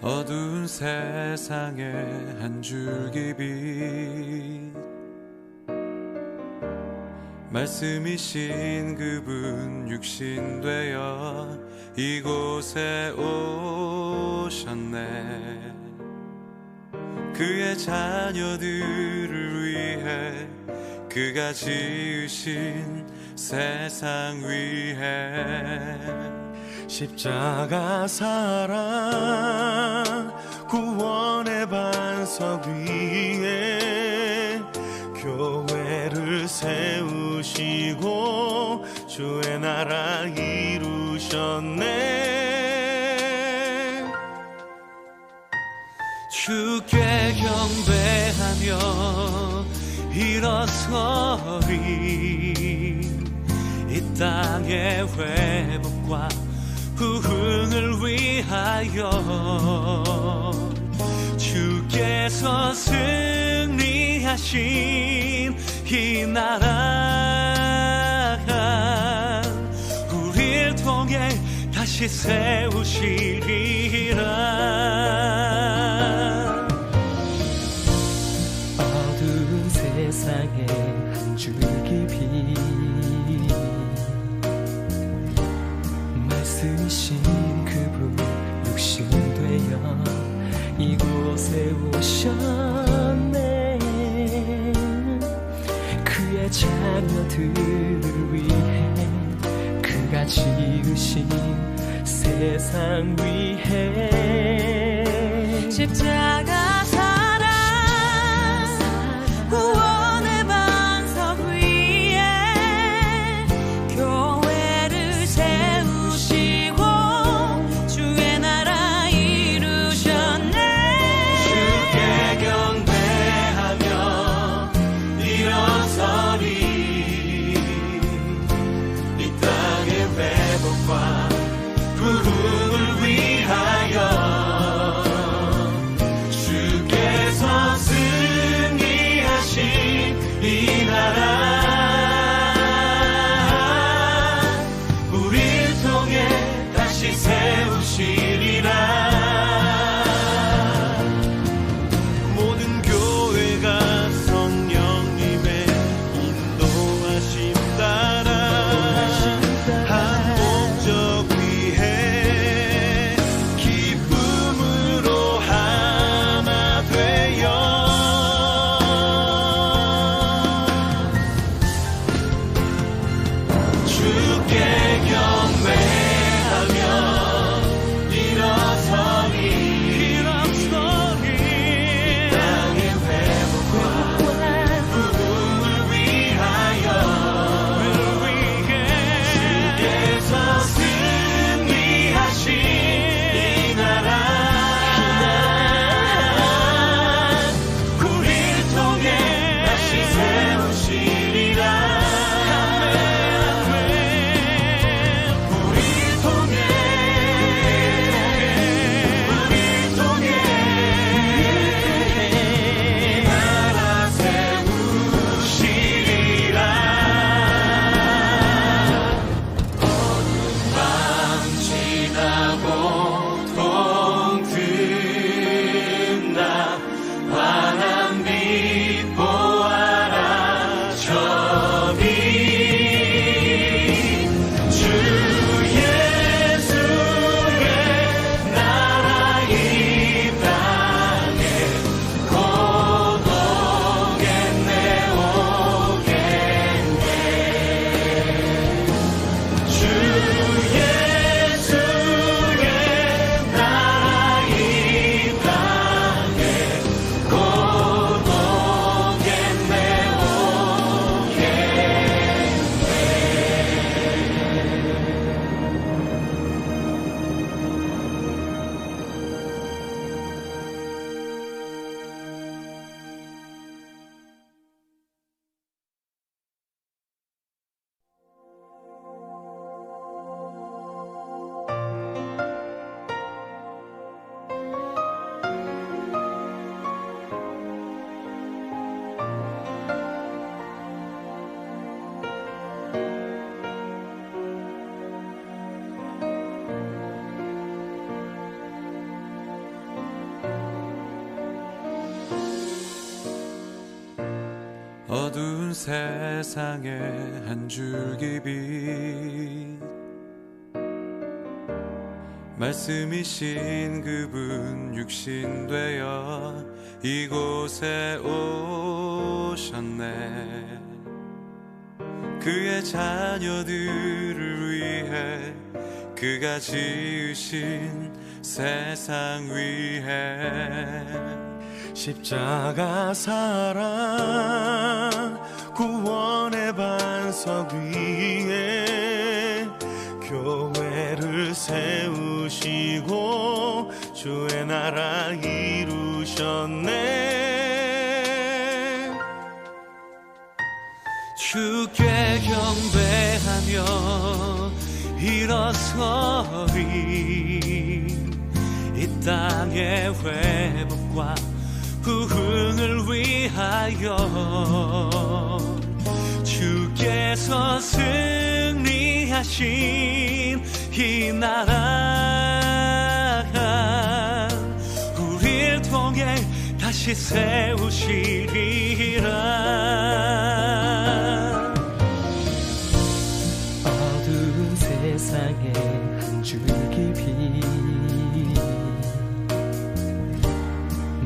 어두운 세상에 한 줄기 빛 말씀이신 그분 육신 되어 이곳에 오셨네. 그의 자녀들을 위해 그가 지으신 세상 위에 십자가 사랑 구원의 반석 위에 교회를 세우시고 주의 나라 이루셨네. 주께 경배하며 일어서리. 이 땅의 회복과 부흥을 위하여 주께서 승리하신 이 나라 우리를 통해 다시 세우시리라. 어두운 세상에 한 줄기 빛 말씀이신 그분 육신 되어 이곳에 오셨네. 그의 자녀들을 위해 그가 지으신 세상 위에 십자가 사랑 구원의 반석 위에 교회를 세우시고 주의 나라 이루셨네. 주께 경배하며 일어서리. 이 땅의 회복과 부흥을 위하여 주께서 승리하신 이 나라 우리를 통해 다시 세우시리라. 모든 교회가 성령님의 인도하심 따라 한 목적 위해 기쁨으로 하나 되어 주께 경배하며 일어서리. 이 땅의 회복과 부흥을 위하여 주께서 승리하신 이 나라 우리를 통해 다시 세우시리라. 어두운 세상에 한 줄기 빛 말씀이신 그분 육신 되어 이곳에 오셨네. 그의 자녀들을 위해 그가 지으신 세상 위에 십자가 사랑 구원의 반석 위에 교회를 세우시고 주의 나라 이루셨네. 주께 경배하며 일어서리. 이 땅의 회복과 부흥을 위하여 주께서 승리하신 이 나라 우리를 통해 다시 세우시리라. 어두운 세상에 한 줄기 빛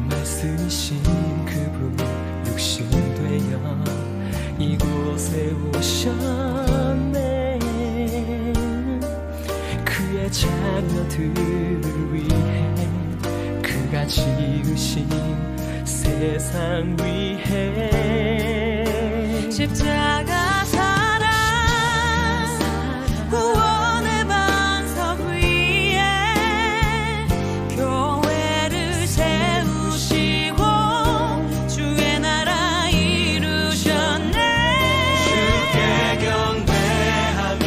말씀이신 그분 육신 되어 이곳에 오셨네. 그의 자녀들을 위해 그가 지으신 세상 위에 십자가 사랑 구원의 반석 위에 교회를 세우시고 주의 나라 이루셨네. 주께 경배하며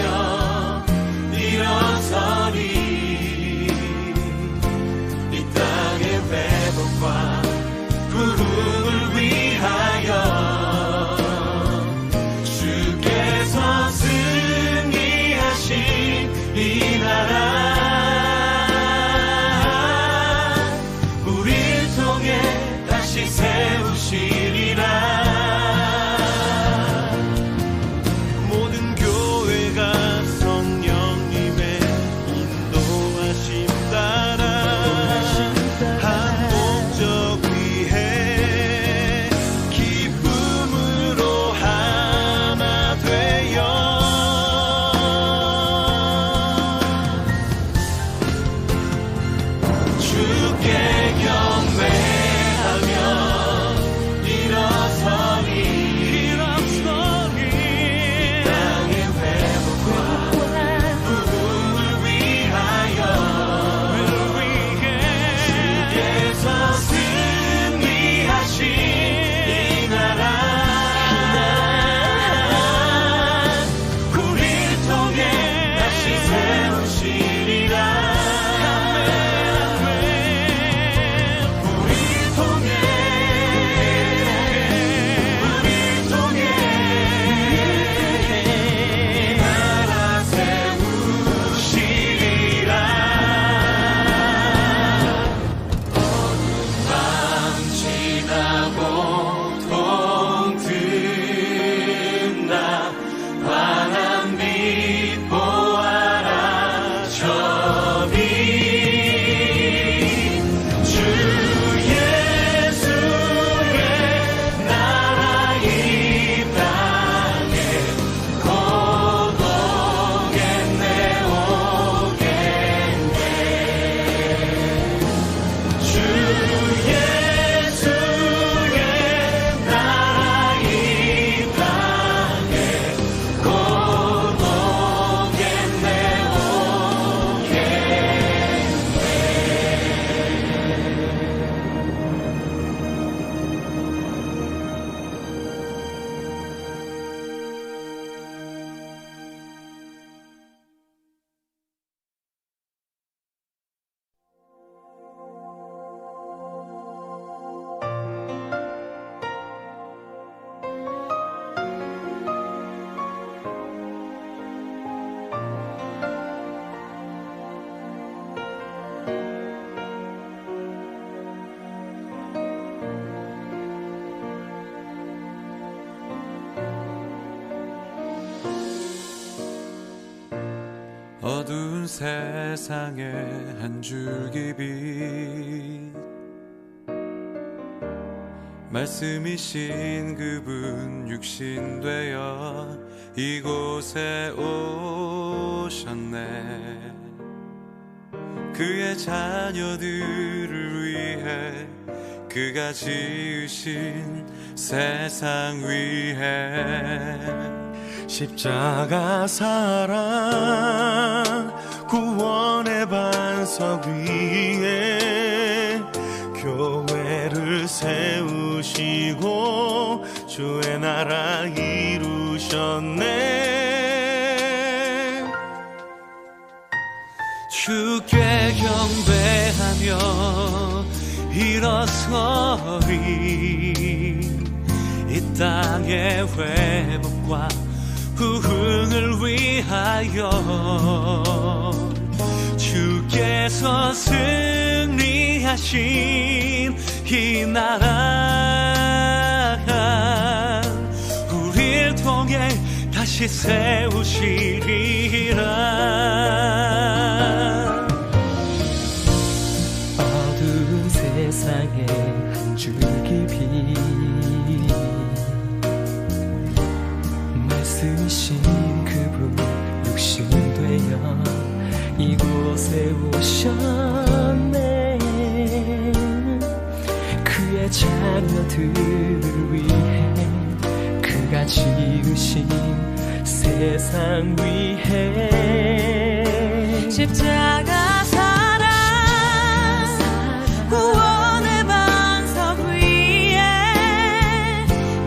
일어서리. 이 땅의 회복과 부흥을 위하여 주께서 승리하신 이 나라 우리를 통해 다시 세우시리라. 모든 교회가 성령님의 인도하심 따라 한 목적 위해 기쁨으로 하나 되어 어두운 세상에 한 줄기 빛 말씀이신 그분 육신 되어 이곳에 오셨네. 그의 자녀들을 위해 그가 지으신 세상 위에 십자가 사랑 구원의 반석 위에 교회를 세우시고 주의 나라 이루셨네. 주께 경배하며 일어서리 이 땅의 회복과 부흥을 위하여 주께서 승리하신 이 나라 우리를 통해 다시 세우시리라. 어두운 세상에 한 줄기 빛 말씀이신 그분 육신 되어 이곳에 오셨네. 그의 자녀들을 위해 그가 지으신 세상 위에 십자가 사랑 구원의 반석 위에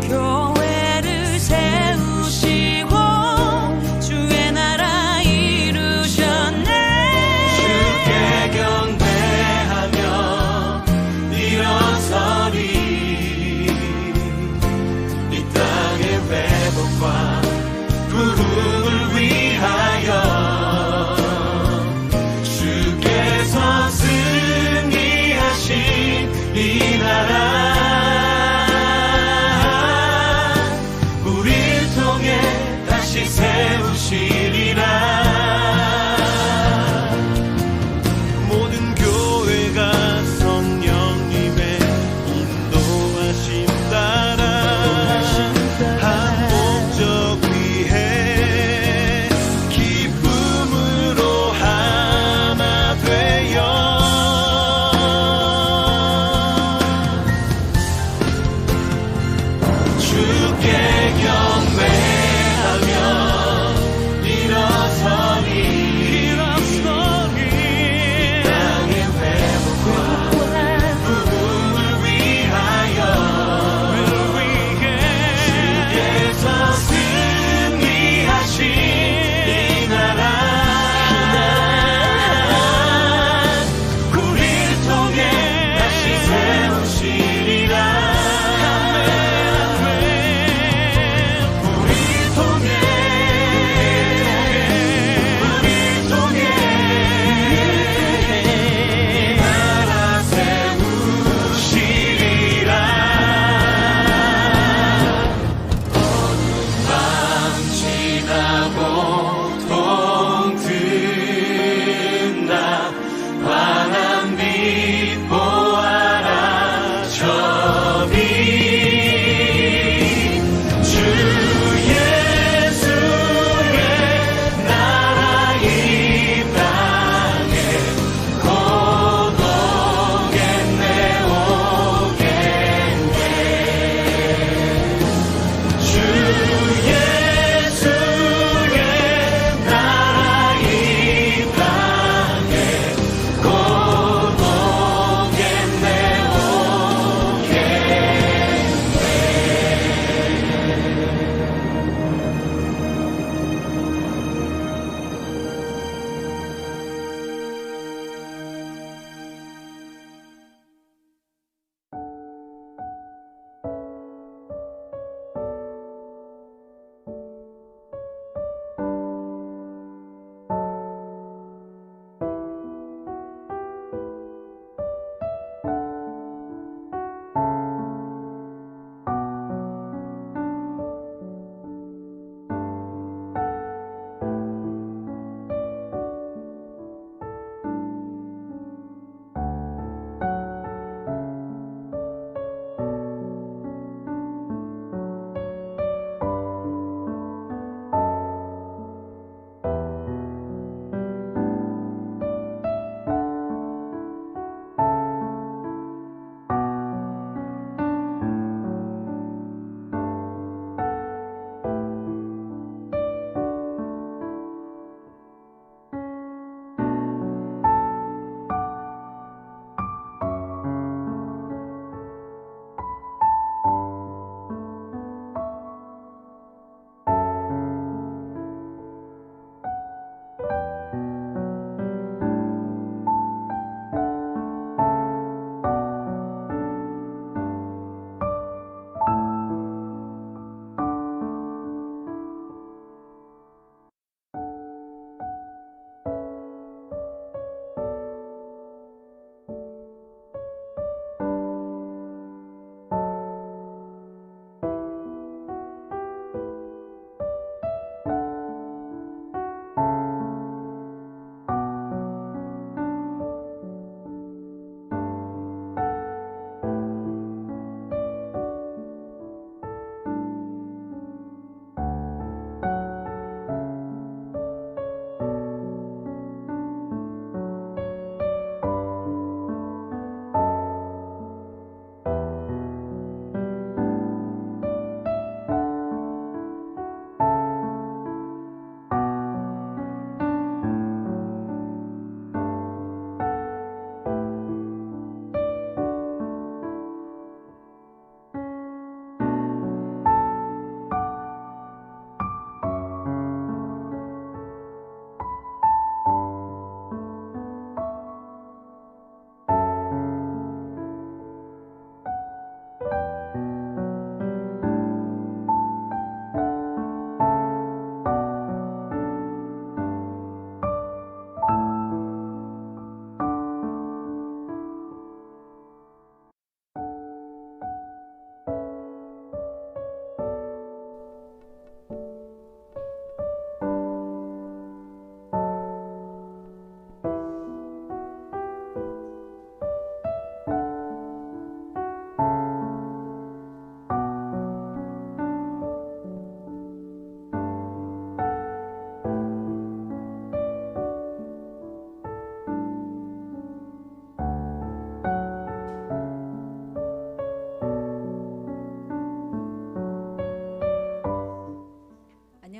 교회를 세우시고 주의 나라 이루셨네. 주께 경배하며 일어서리 이 땅의 회복과 부흥을 위하여 주께서 승리하신 이 나라 우리를 통해 다시 세우시리라. 모든 교회가 성령님의 인도하심 따라 한 목적 위해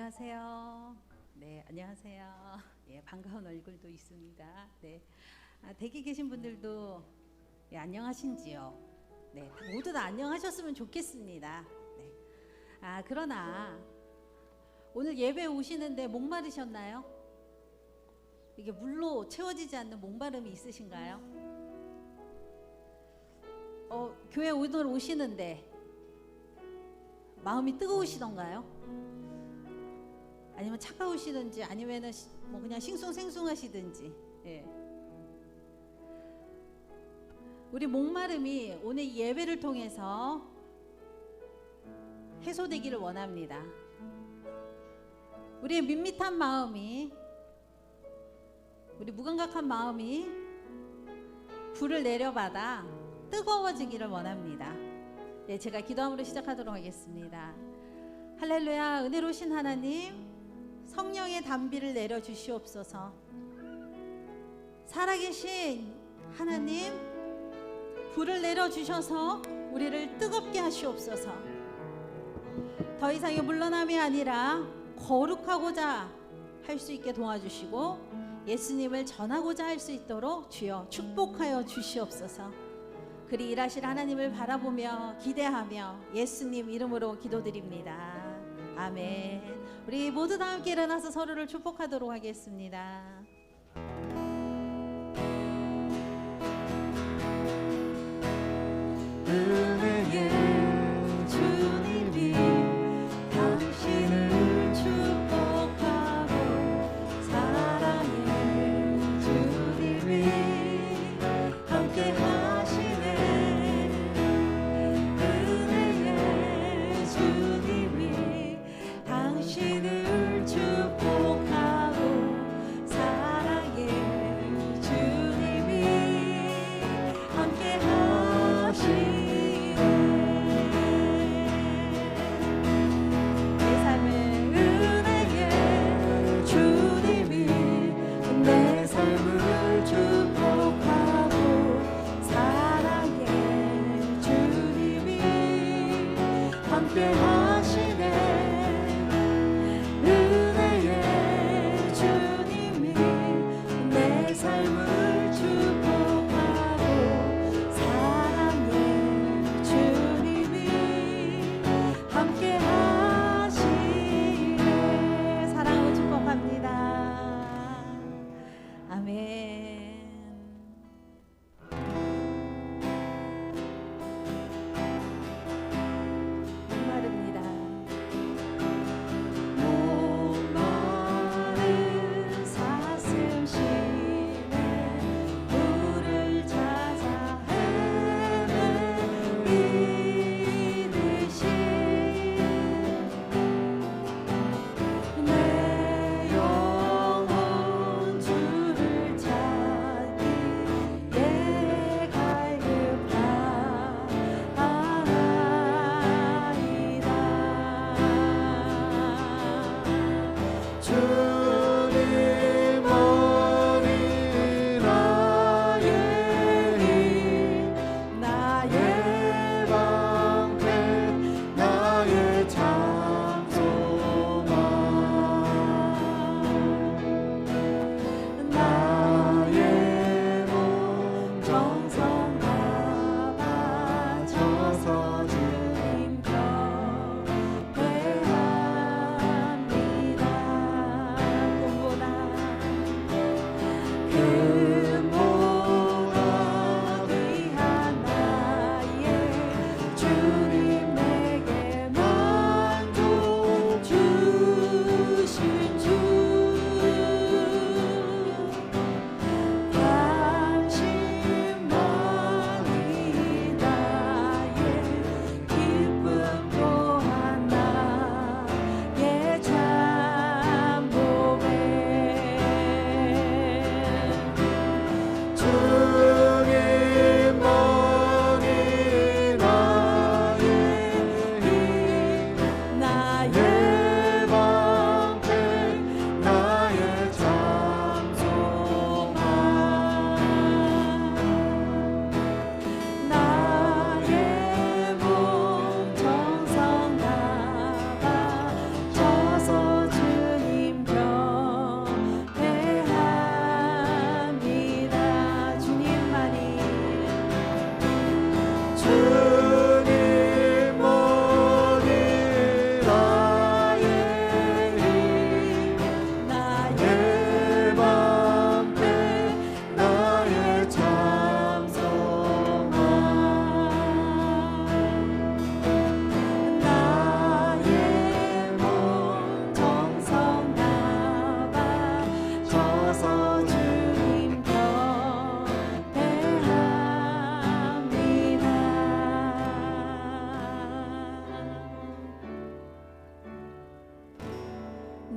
안녕하세요. 네, 안녕하세요. 예, 반가운 얼굴도 있습니다. 네, 댁에 계신 분들도 예, 안녕하신지요? 네, 모두 다 안녕하셨으면 좋겠습니다. 네. 그러나 오늘 예배 오시는데 목마르셨나요? 이게 물로 채워지지 않는 목마름이 있으신가요? 교회 오늘 오시는데 마음이 뜨거우시던가요? 아니면 차가우시든지 아니면은 뭐 그냥 싱숭생숭하시든지. 예. 우리 목마름이 오늘 이 예배를 통해서 해소되기를 원합니다. 우리의 밋밋한 마음이, 우리 무감각한 마음이 불을 내려받아 뜨거워지기를 원합니다. 예, 제가 기도함으로 시작하도록 하겠습니다. 할렐루야. 은혜로우신 하나님, 성령의 단비를 내려 주시옵소서. 살아계신 하나님, 불을 내려 주셔서 우리를 뜨겁게 하시옵소서. 더 이상의 물러남이 아니라 거룩하고자 할 수 있게 도와주시고 예수님을 전하고자 할 수 있도록 주여 축복하여 주시옵소서. 그리 일하실 하나님을 바라보며 기대하며 예수님 이름으로 기도드립니다. 아멘. 우리 모두 다 함께 일어나서 서로를 축복하도록 하겠습니다. 은혜의 주님이 당신을 축복하고 사랑의 주님이 함께 하시네. 은혜의 주님이 당신을 축복하고 사랑의 주님이 함께 하시네.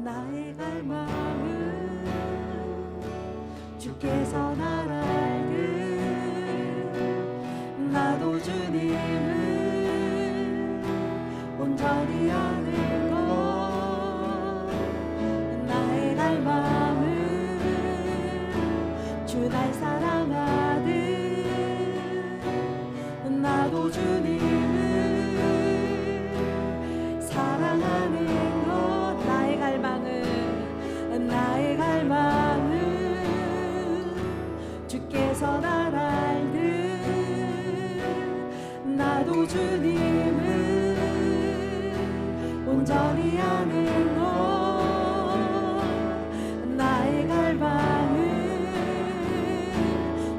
나의 갈망은 주께서 날 알듯 나도 주님을 온전히 아는 것 나의 갈망은 주 날 사랑하듯 나도 주님을 사랑하는 것 나의 갈망은 주께서 날 알듯 나도 주님을 온전히 아는 것 나의 갈망은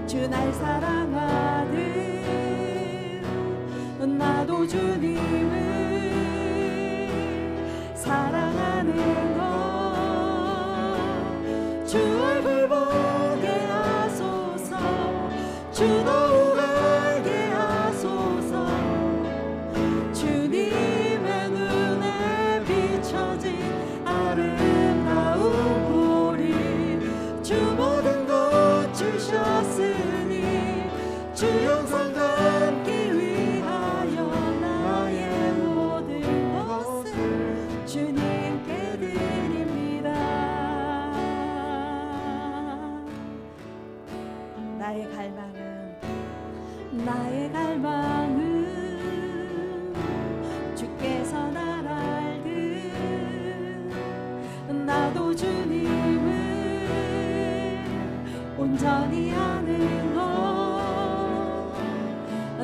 주 날 사랑하듯 나도 주님을 사랑하는 것 주 얼굴 보게 하소서 주 더욱 알게 하소서 주님의 눈에 비춰진 아름다운 보리 주 모든 것 주셨으니 주 영상 담기 위하여 나의 모든 것을 주님께 드립니다. 나의 갈망은 주께서 날 알듯 나도 주님을 온전히 아는 것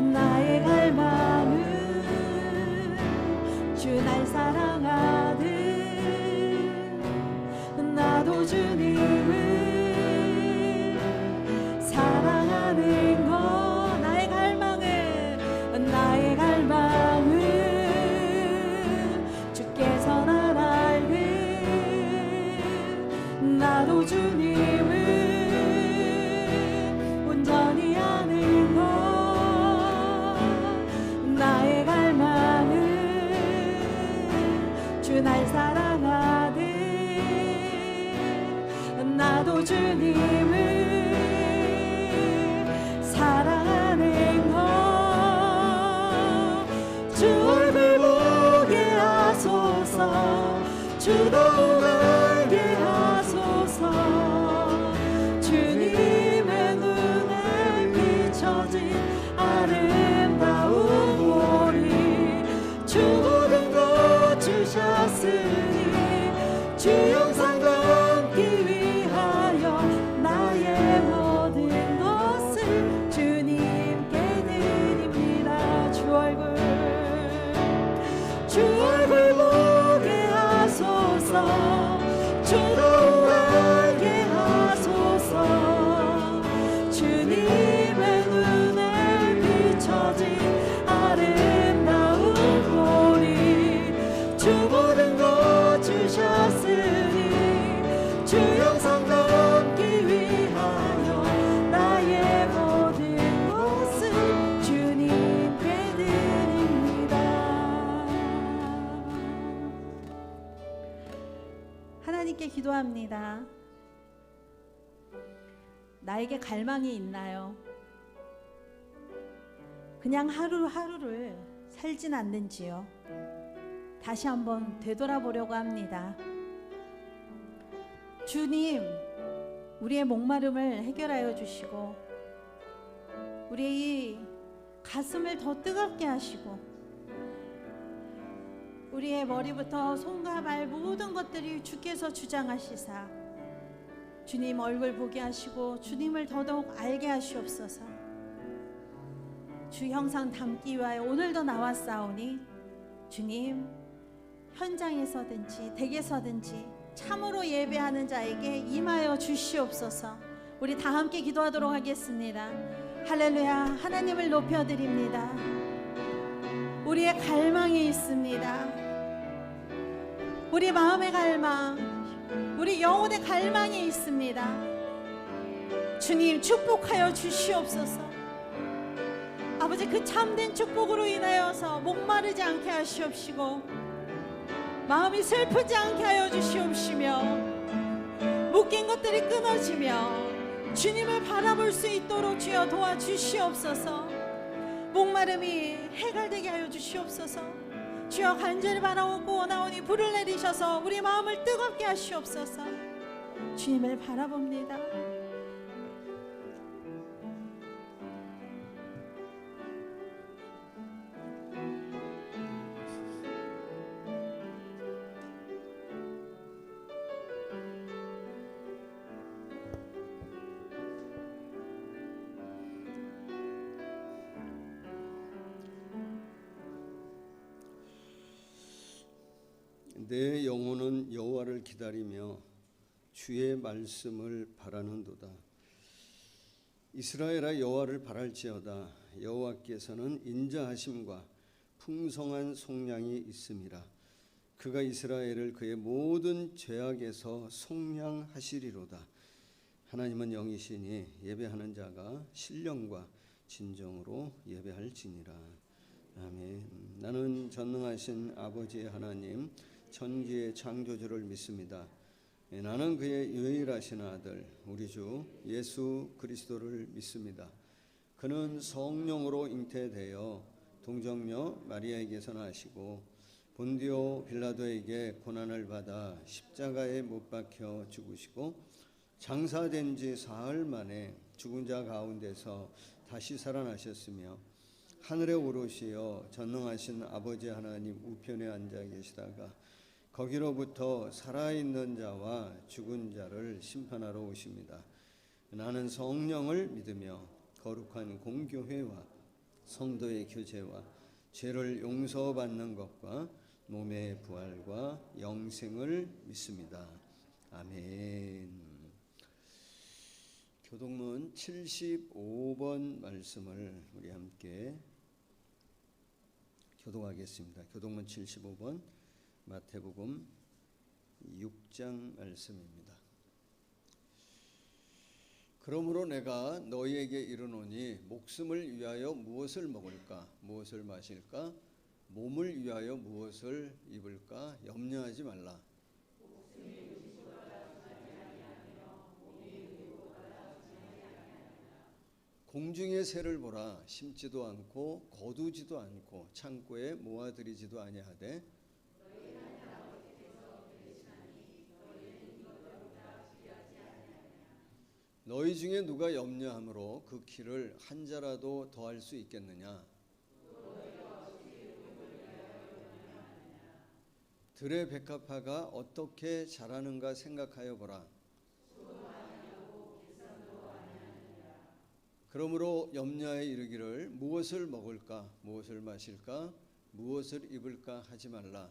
나의 갈망은 주 날 사랑하듯 나도 주님을 사랑하는 것 나의 갈망은 주께서 날 알듯 나도 주님을 온전히 아는 것 나의 갈망은 주 날 사랑하듯 나도 주님을 사랑하는 것 주 얼굴 보게 하소서 주 더욱 알게 하소서 주님의 눈에 비춰진 아름다운 보리 주 모든 것 주셨으니 주 영상 담기 위하여 나의 모든 것을 주님께 드립니다. 주 얼굴 보게 하소서 주 더욱 알게 하소서 주님의 눈에 비춰진 아름다운 보리 주 모든 것 주셨으니 주 영상 담기 위하여 나의 모든 것을 주님께 드립니다. 하나님께 기도합니다. 나에게 갈망이 있나요? 그냥 하루하루를 살진 않는지요? 다시 한번 되돌아보려고 합니다. 주님, 우리의 목마름을 해결하여 주시고 우리의 이 가슴을 더 뜨겁게 하시고 우리의 머리부터 손과 발 모든 것들이 주께서 주장하시사 주님 얼굴 보게 하시고 주님을 더더욱 알게 하시옵소서. 주 형상 담기 위하여 오늘도 나왔사오니 주님 현장에서든지 댁에서든지 참으로 예배하는 자에게 임하여 주시옵소서. 우리 다 함께 기도하도록 하겠습니다. 할렐루야. 하나님을 높여드립니다. 우리의 갈망이 있습니다. 우리 마음의 갈망, 우리 영혼의 갈망이 있습니다. 주님 축복하여 주시옵소서. 아버지 그 참된 축복으로 인하여서 목마르지 않게 하시옵시고 마음이 슬프지 않게 하여 주시옵시고 묶인 것들이 끊어지며 주님을 바라볼 수 있도록 주여 도와주시옵소서. 목마름이 해갈되게 하여 주시옵소서. 주여 간절히 바라오고 나오니 불을 내리셔서 우리 마음을 뜨겁게 하시옵소서. 주님을 바라봅니다. 내 영혼은 여호와를 기다리며 주의 말씀을 바라는도다. 이스라엘아 여호와를 바랄지어다. 여호와께서는 인자하심과 풍성한 속량이 있음이라. 그가 이스라엘을 그의 모든 죄악에서 속량하시리로다. 하나님은 영이시니 예배하는 자가 신령과 진정으로 예배할지니라. 아멘. 나는 전능하신 아버지의 하나님 천지의 창조주를 믿습니다. 나는 그의 유일하신 아들 우리 주 예수 그리스도를 믿습니다. 그는 성령으로 잉태되어 동정녀 마리아에게서 나시고 본디오 빌라도에게 고난을 받아 십자가에 못 박혀 죽으시고 장사된 지 사흘 만에 죽은 자 가운데서 다시 살아나셨으며 하늘에 오르시어 전능하신 아버지 하나님 우편에 앉아 계시다가 거기로부터 살아있는 자와 죽은 자를 심판하러 오십니다. 나는 성령을 믿으며 거룩한 공교회와 성도의 교제와 죄를 용서받는 것과 몸의 부활과 영생을 믿습니다. 아멘. 교동문 75번 말씀을 우리 함께 교독하겠습니다. 교동문 75번 마태복음 6장 말씀입니다. 그러므로 내가 너희에게 이르노니 목숨을 위하여 무엇을 먹을까 무엇을 마실까 몸을 위하여 무엇을 입을까 염려하지 말라. 공중의 새를 보라. 심지도 않고 거두지도 않고 창고에 모아들이지도 아니하되 너희 중에 누가 염려함으로 그 키를 한 자라도 더할 수 있겠느냐? 들의 백합화가 어떻게 자라는가 생각하여 보라. 그러므로 염려에 이르기를 무엇을 먹을까 무엇을 마실까 무엇을 입을까 하지 말라.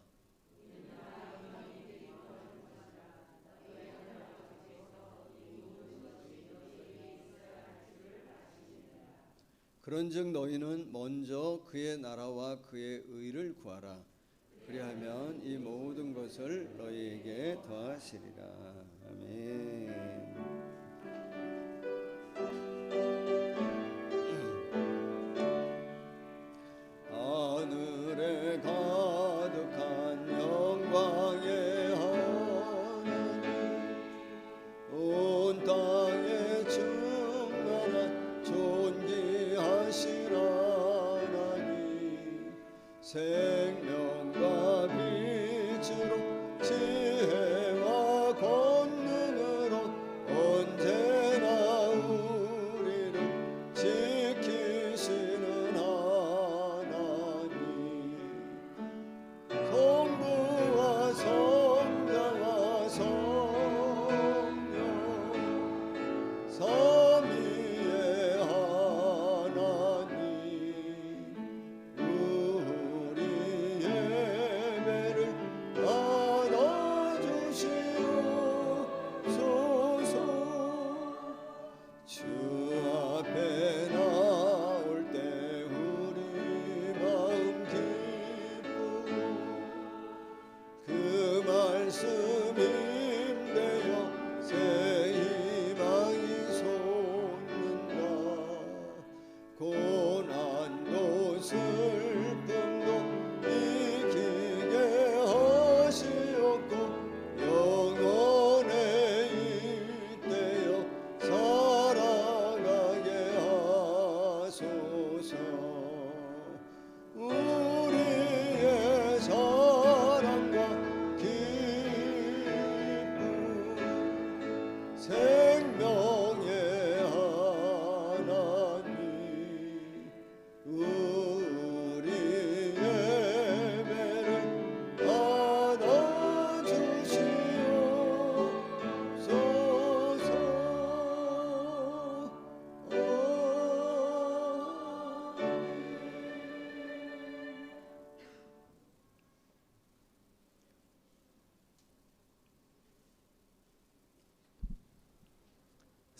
그런즉 너희는 먼저 그의 나라와 그의 의를 구하라. 그리하면 이 모든 것을 너희에게 더하시리라. 아멘. 하늘에 가득한 영광의 하나님 온 땅에 충만한 존귀하신 하나님 생명과 빛으로 지혜와 권능을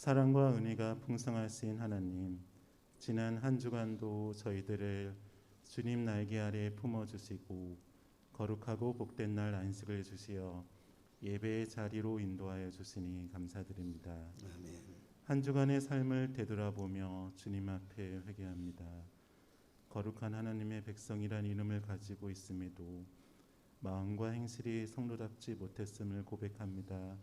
사랑과 은혜가 풍성하신 하나님, 지난 한 주간도 저희들을 주님 날개 아래 품어주시고 거룩하고 복된 날 안식을 주시어 예배의 자리로 인도하여 주시니 감사드립니다. 아멘. 한 주간의 삶을 되돌아보며 주님 앞에 회개합니다. 거룩한 하나님의 백성이란 이름을 가지고 있음에도 마음과 행실이 성도답지 못했음을 고백합니다.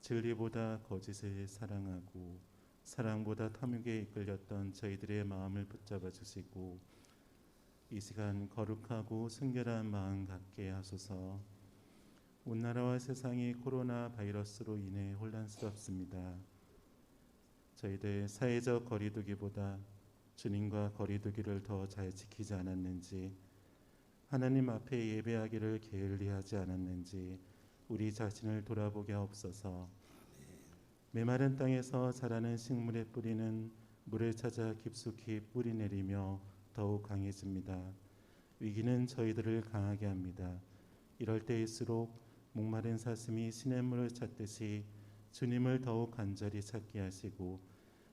진리보다 거짓을 사랑하고 사랑보다 탐욕에 이끌렸던 저희들의 마음을 붙잡아 주시고 이 시간 거룩하고 순결한 마음 갖게 하소서. 온 나라와 세상이 코로나 바이러스로 인해 혼란스럽습니다. 저희들 사회적 거리두기보다 주님과 거리두기를 더 잘 지키지 않았는지, 하나님 앞에 예배하기를 게을리하지 않았는지 우리 자신을 돌아보게 하옵소서. 메마른 땅에서 자라는 식물의 뿌리는 물을 찾아 깊숙이 뿌리 내리며 더욱 강해집니다. 위기는 저희들을 강하게 합니다. 이럴 때일수록 목마른 사슴이 시냇물을 찾듯이 주님을 더욱 간절히 찾게 하시고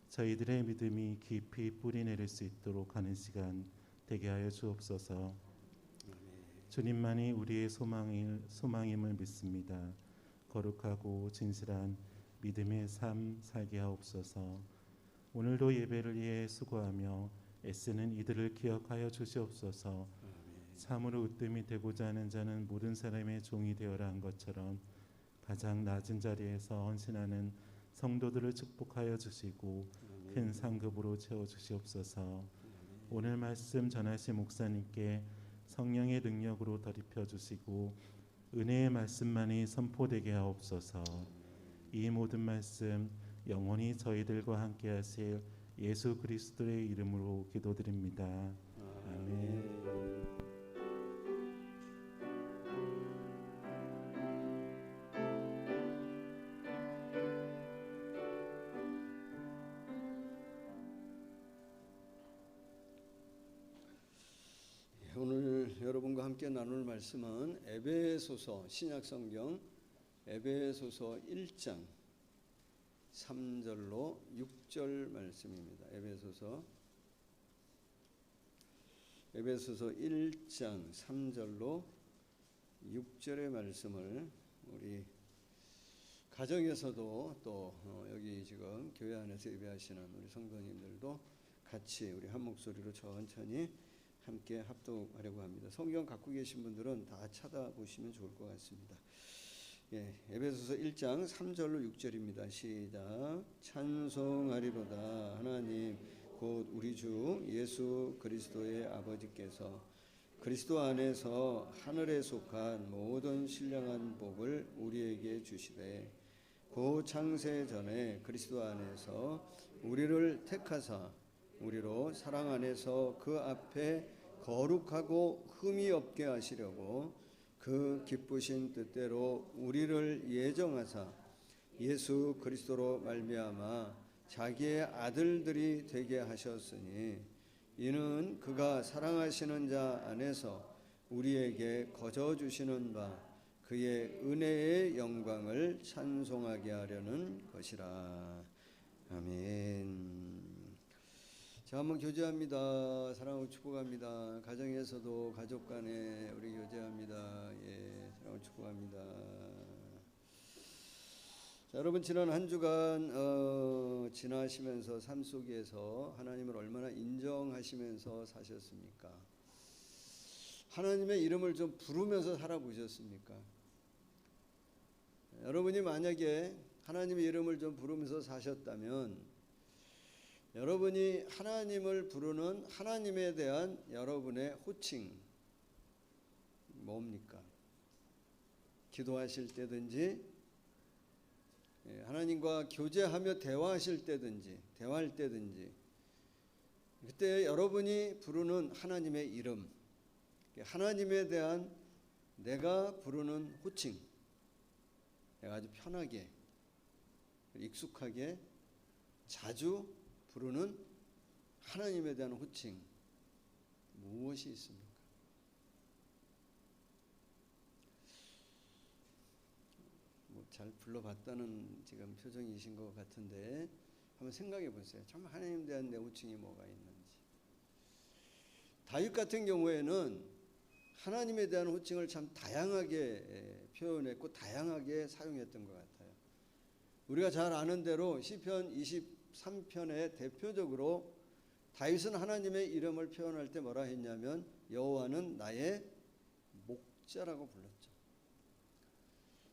저희들의 믿음이 깊이 뿌리 내릴 수 있도록 하는 시간 되게 하여 주옵소서. 주님만이 우리의 소망임을 믿습니다. 거룩하고 진실한 믿음의 삶 살게 하옵소서. 오늘도 예배를 위해 수고하며 애쓰는 이들을 기억하여 주시옵소서. 참으로 으뜸이 되고자 하는 자는 모든 사람의 종이 되어라 한 것처럼 가장 낮은 자리에서 헌신하는 성도들을 축복하여 주시고 큰 상급으로 채워 주시옵소서. 오늘 말씀 전하신 목사님께 성령의 능력으로 덧입혀 주시고 은혜의 말씀만이 선포되게 하옵소서. 이 모든 말씀 영원히 저희들과 함께 하실 예수 그리스도의 이름으로 기도드립니다. 아멘. 오늘 여러분과 함께 나눌 말씀은 에베소서 신약성경 에베소서 1장 3절로 6절 말씀입니다. 에베소서 1장 3절로 6절의 말씀을 우리 가정에서도 또 여기 지금 교회 안에서 예배하시는 우리 성도님들도 같이 우리 한 목소리로 천천히 함께 합독하려고 합니다. 성경 갖고 계신 분들은 다 찾아보시면 좋을 것 같습니다. 에베소서 1장 3절로 6절입니다. 시작. 찬송하리로다 하나님 곧 우리 주 예수 그리스도의 아버지께서 그리스도 안에서 하늘에 속한 모든 신령한 복을 우리에게 주시되 고 창세 전에 그리스도 안에서 우리를 택하사 우리로 사랑 안에서 그 앞에 거룩하고 흠이 없게 하시려고 그 기쁘신 뜻대로 우리를 예정하사 예수 그리스도로 말미암아 자기의 아들들이 되게 하셨으니 이는 그가 사랑하시는 자 안에서 우리에게 거저 주시는 바 그의 은혜의 영광을 찬송하게 하려는 것이라. 아멘. 자, 한번 교제합니다. 사랑하고 축복합니다. 가정에서도 가족 간에 우리 교제합니다. 예, 사랑하고 축복합니다. 자, 여러분 지난 한 주간 지나시면서 삶 속에서 하나님을 얼마나 인정하시면서 사셨습니까? 하나님의 이름을 좀 부르면서 살아보셨습니까? 여러분이 만약에 하나님의 이름을 좀 부르면서 사셨다면 여러분이 하나님을 부르는 하나님에 대한 여러분의 호칭 뭡니까? 기도하실 때든지 하나님과 교제하며 대화할 때든지 그때 여러분이 부르는 하나님의 이름, 하나님에 대한 내가 부르는 호칭, 내가 아주 편하게 익숙하게 자주 부르는 하나님에 대한 호칭 무엇이 있습니까? 잘 불러봤다는 지금 표정이신 것 같은데 한번 생각해 보세요. 참 하나님에 대한 내 호칭이 뭐가 있는지. 다윗 같은 경우에는 하나님에 대한 호칭을 참 다양하게 표현했고 다양하게 사용했던 것 같아요. 우리가 잘 아는 대로 시편 23편에 대표적으로 다윗은 하나님의 이름을 표현할 때 뭐라 했냐면 여호와는 나의 목자라고 불렀죠.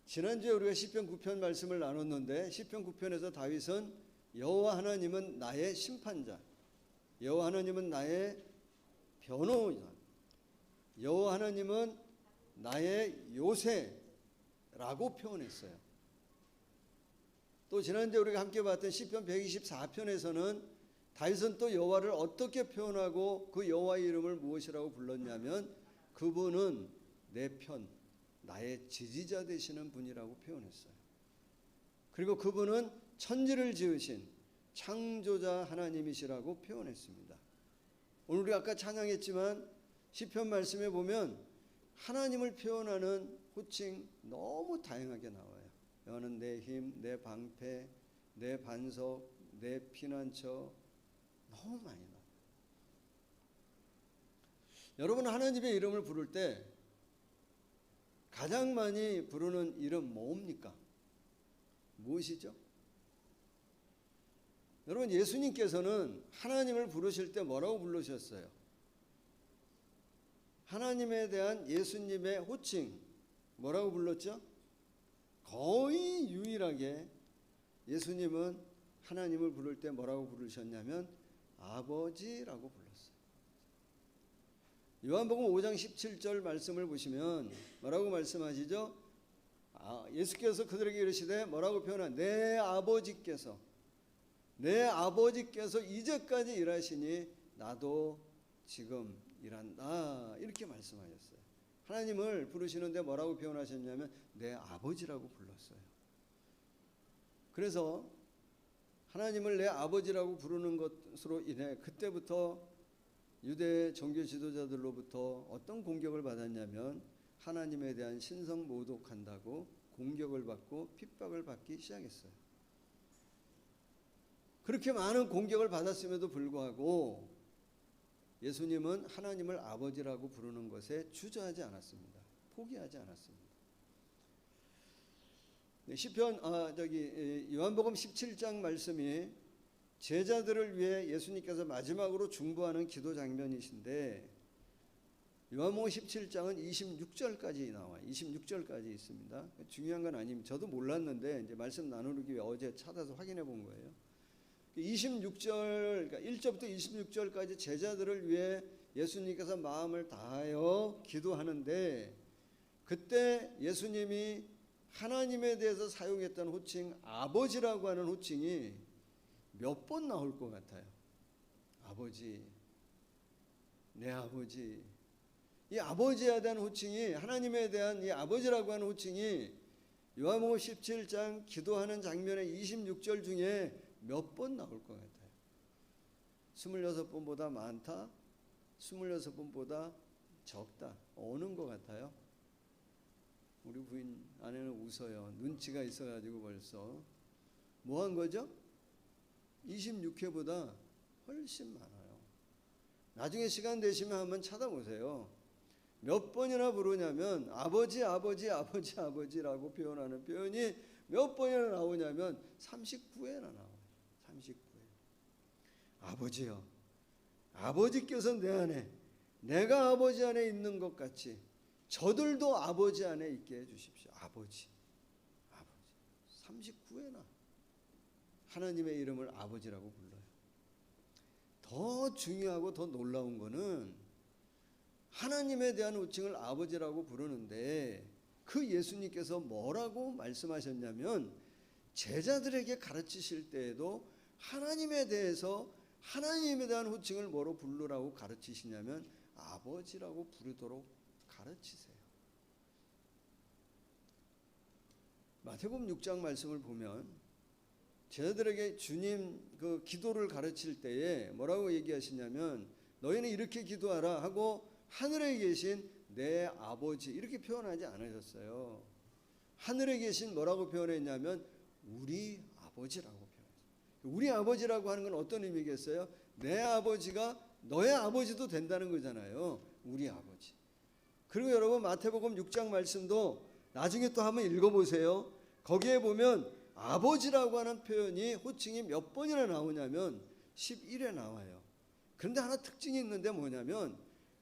지난주에 우리가 시편 9편 말씀을 나눴는데 시편 9편에서 다윗은 여호와 하나님은 나의 심판자, 여호와 하나님은 나의 변호자, 여호와 하나님은 나의 요새라고 표현했어요. 또 지난주에 우리가 함께 봤던 시편 124편에서는 다윗은 또 여호와를 어떻게 표현하고 그 여호와의 이름을 무엇이라고 불렀냐면 그분은 내 편, 나의 지지자 되시는 분이라고 표현했어요. 그리고 그분은 천지를 지으신 창조자 하나님이시라고 표현했습니다. 오늘 우리 아까 찬양했지만 시편 말씀에 보면 하나님을 표현하는 호칭 너무 다양하게 나와요. 너는 내 힘, 내 방패, 내 반석, 내 피난처, 너무 많이 나와요. 여러분 하나님의 이름을 부를 때 가장 많이 부르는 이름 뭡니까? 무엇이죠? 여러분 예수님께서는 하나님을 부르실 때 뭐라고 부르셨어요? 하나님에 대한 예수님의 호칭 뭐라고 불렀죠? 거의 유일하게 예수님은 하나님을 부를 때 뭐라고 부르셨냐면 아버지라고 불렀어요. 요한복음 5장 17절 말씀을 보시면 뭐라고 말씀하시죠? 예수께서 그들에게 이르시되 뭐라고 표현한 내 아버지께서 이제까지 일하시니 나도 지금 일한다 이렇게 말씀하셨어요. 하나님을 부르시는데 뭐라고 표현하셨냐면 내 아버지라고 불렀어요. 그래서 하나님을 내 아버지라고 부르는 것으로 인해 그때부터 유대 종교 지도자들로부터 어떤 공격을 받았냐면 하나님에 대한 신성 모독한다고 공격을 받고 핍박을 받기 시작했어요. 그렇게 많은 공격을 받았음에도 불구하고 예수님은 하나님을 아버지라고 부르는 것에 주저하지 않았습니다. 포기하지 않았습니다. 시편 요한복음 17장 말씀이 제자들을 위해 예수님께서 마지막으로 중보하는 기도 장면이신데 요한복음 17장은 26절까지 나와요. 26절까지 있습니다. 중요한 건 아닙니다. 저도 몰랐는데 이제 말씀 나누기 위해 어제 찾아서 확인해 본 거예요. 26절, 그러니까 1절부터 26절까지 제자들을 위해 예수님께서 마음을 다하여 기도하는데 그때 예수님이 하나님에 대해서 사용했던 호칭 아버지라고 하는 호칭이 몇 번 나올 것 같아요. 아버지, 내 아버지. 이 아버지에 대한 호칭이 하나님에 대한 이 아버지라고 하는 호칭이 요한복음 17장 기도하는 장면의 26절 중에 몇 번 나올 것 같아요. 26번보다 많다, 26번보다 적다. 어느 것 같아요? 우리 부인 아내는 웃어요. 눈치가 있어가지고 벌써 뭐 한 거죠? 26회보다 훨씬 많아요. 나중에 시간 되시면 한번 찾아보세요. 몇 번이나 부르냐면 아버지라고 표현하는 표현이 몇 번이나 나오냐면 39회나 나와요. 39회. 아버지요. 아버지께서 내 안에 내가 아버지 안에 있는 것 같이 저들도 아버지 안에 있게 해주십시오. 아버지. 39회나 하나님의 이름을 아버지라고 불러요. 더 중요하고 더 놀라운 거는 하나님에 대한 호칭을 아버지라고 부르는데 그 예수님께서 뭐라고 말씀하셨냐면 제자들에게 가르치실 때에도 하나님에 대한 호칭을 뭐로 부르라고 가르치시냐면 아버지라고 부르도록 가르치세요. 마태복음 6장 말씀을 보면 제자들에게 주님 그 기도를 가르칠 때에 뭐라고 얘기하시냐면 너희는 이렇게 기도하라 하고 하늘에 계신 내 아버지 이렇게 표현하지 않으셨어요. 하늘에 계신 뭐라고 표현했냐면 우리 아버지라고 표현했어요. 우리 아버지라고 하는 건 어떤 의미겠어요? 내 아버지가 너의 아버지도 된다는 거잖아요. 우리 아버지. 그리고 여러분 마태복음 6장 말씀도 나중에 또 한번 읽어보세요. 거기에 보면 아버지라고 하는 표현이 호칭이 몇 번이나 나오냐면 11회 나와요. 그런데 하나 특징이 있는데 뭐냐면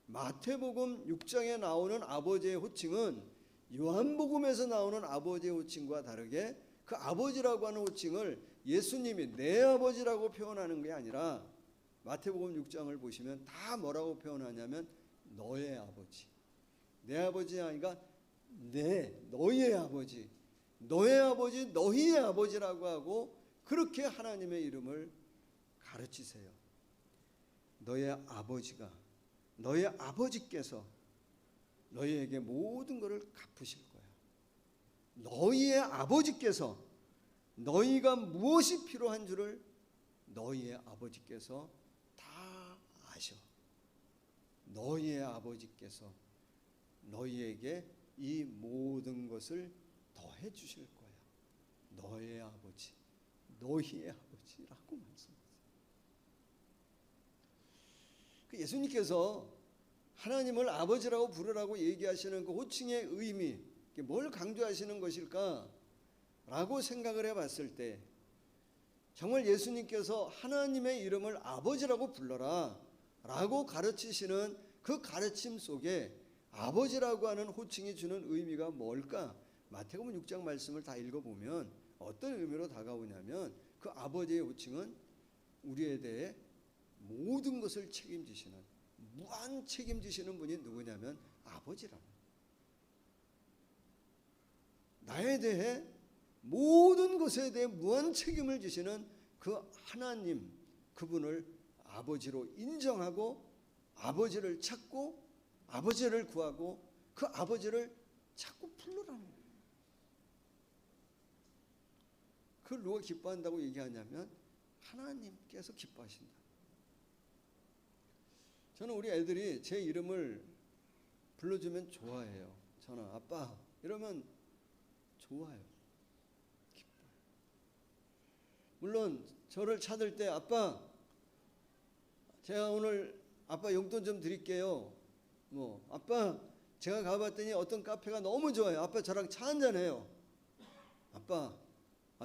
마태복음 6장에 나오는 아버지의 호칭은 요한복음에서 나오는 아버지의 호칭과 다르게 그 아버지라고 하는 호칭을 예수님이 내 아버지라고 표현하는 게 아니라 마태복음 6장을 보시면 다 뭐라고 표현하냐면 너의 아버지. 내 아버지가 아니라 너희의 아버지. 너의 아버지, 너희의 아버지라고 하고 그렇게 하나님의 이름을 가르치세요. 너의 아버지가, 너의 아버지께서 너희에게 모든 것을 갚으실 거야. 너희의 아버지께서 너희가 무엇이 필요한 줄을 너희의 아버지께서 다 아셔. 너희의 아버지께서 너희에게 이 모든 것을 더해 주실 거야. 너의 아버지, 너희의 아버지라고 말씀하세요. 예수님께서 하나님을 아버지라고 부르라고 얘기하시는 그 호칭의 의미, 뭘 강조하시는 것일까? 라고 생각을 해봤을 때 정말 예수님께서 하나님의 이름을 아버지라고 불러라 라고 가르치시는 그 가르침 속에 아버지라고 하는 호칭이 주는 의미가 뭘까? 마태복음 6장 말씀을 다 읽어보면 어떤 의미로 다가오냐면 그 아버지의 호칭은 우리에 대해 모든 것을 책임지시는, 무한 책임지시는 분이 누구냐면 아버지라는, 나에 대해 모든 것에 대해 무한 책임을 지시는 그 하나님, 그분을 아버지로 인정하고 아버지를 찾고 아버지를 구하고 그 아버지를 자꾸 부르라는 거예요. 그걸 누가 기뻐한다고 얘기하냐면 하나님께서 기뻐하신다. 저는 우리 애들이 제 이름을 불러주면 좋아해요. 저는 아빠 이러면 좋아요. 기뻐요. 물론 저를 찾을 때 아빠 제가 오늘 아빠 용돈 좀 드릴게요. 뭐 아빠 제가 가봤더니 어떤 카페가 너무 좋아요. 아빠 저랑 차 한잔해요. 아빠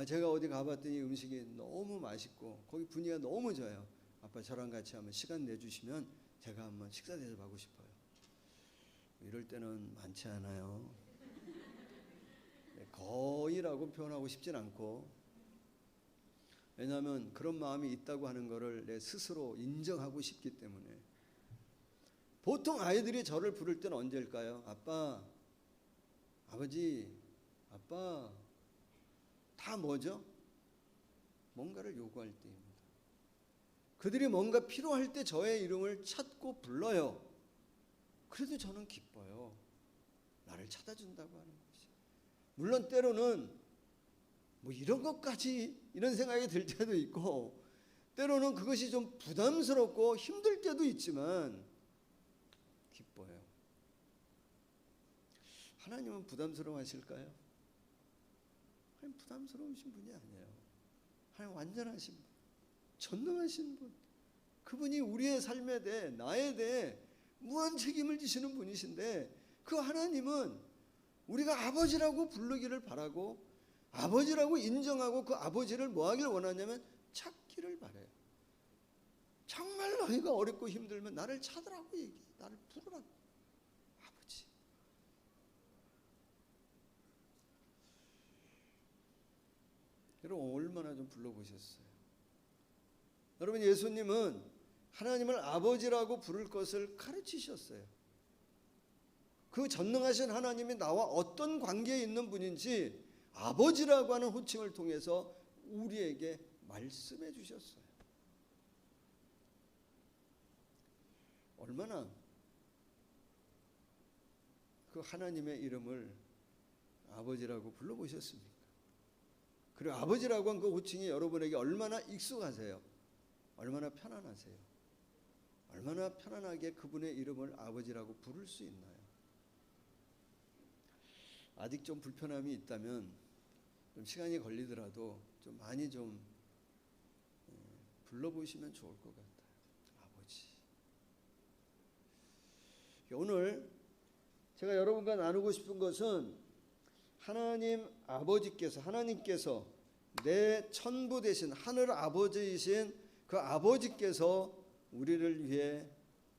제가 어디 가봤더니 음식이 너무 맛있고 거기 분위기가 너무 좋아요. 아빠 저랑 같이 한번 시간 내주시면 제가 한번 식사 대접하고 싶어요. 이럴 때는 많지 않아요. 거의라고 표현하고 싶진 않고, 왜냐하면 그런 마음이 있다고 하는 것을 내 스스로 인정하고 싶기 때문에. 보통 아이들이 저를 부를 때는 언제일까요? 아빠, 아버지, 아빠. 다 뭐죠? 뭔가를 요구할 때입니다. 그들이 뭔가 필요할 때 저의 이름을 찾고 불러요. 그래도 저는 기뻐요. 나를 찾아준다고 하는 것이. 물론 때로는 뭐 이런 것까지 이런 생각이 들 때도 있고, 때로는 그것이 좀 부담스럽고 힘들 때도 있지만 기뻐요. 하나님은 부담스러워하실까요? 하나님 부담스러우신 분이 아니에요. 하나님 완전하신 분, 전능하신 분, 그분이 우리의 삶에 대해, 나에 대해 무한 책임을 지시는 분이신데, 그 하나님은 우리가 아버지라고 부르기를 바라고 아버지라고 인정하고 그 아버지를 뭐 하길 원하냐면 찾기를 바래요. 정말 너희가 어렵고 힘들면 나를 찾으라고 얘기해. 나를 부르라고. 아버지. 여러분 얼마나 좀 불러보셨어요? 여러분 예수님은 하나님을 아버지라고 부를 것을 가르치셨어요. 그 전능하신 하나님이 나와 어떤 관계에 있는 분인지 아버지라고 하는 호칭을 통해서 우리에게 말씀해 주셨어요. 얼마나 그 하나님의 이름을 아버지라고 불러보셨습니까? 그리고 아버지라고 한 그 호칭이 여러분에게 얼마나 익숙하세요? 얼마나 편안하세요? 얼마나 편안하게 그분의 이름을 아버지라고 부를 수 있나요? 아직 좀 불편함이 있다면 좀 시간이 걸리더라도 좀 많이 좀 불러보시면 좋을 것 같아요. 아버지. 오늘 제가 여러분과 나누고 싶은 것은 하나님 아버지께서, 하나님께서 내 천부 되신 하늘 아버지이신 그 아버지께서 우리를 위해,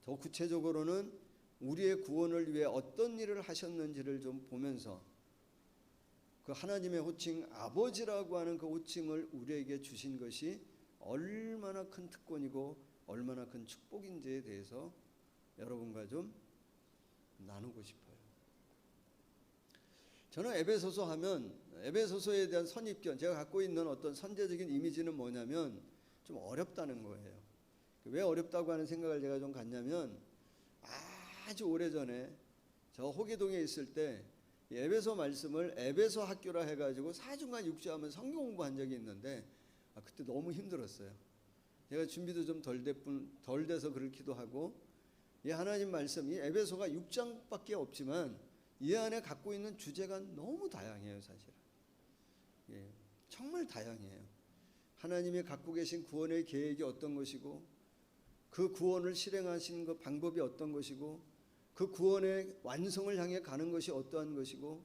더 구체적으로는 우리의 구원을 위해 어떤 일을 하셨는지를 좀 보면서 그 하나님의 호칭 아버지라고 하는 그 호칭을 우리에게 주신 것이 얼마나 큰 특권이고 얼마나 큰 축복인지에 대해서 여러분과 좀 나누고 싶어요. 저는 에베소서 하면 에베소서에 대한 선입견, 제가 갖고 있는 어떤 선제적인 이미지는 뭐냐면 좀 어렵다는 거예요. 왜 어렵다고 하는 생각을 제가 좀 갖냐면 아주 오래전에 저 호계동에 있을 때 에베소 말씀을 에베소 학교라 해가지고 4주간 6주하면 성경 공부한 적이 있는데 그때 너무 힘들었어요. 제가 준비도 좀 덜 돼서 그렇기도 하고, 이 하나님 말씀이 에베소가 6장밖에 없지만 이 안에 갖고 있는 주제가 너무 다양해요. 사실은 정말 다양해요. 하나님이 갖고 계신 구원의 계획이 어떤 것이고, 그 구원을 실행하신 그 방법이 어떤 것이고, 그 구원의 완성을 향해 가는 것이 어떠한 것이고,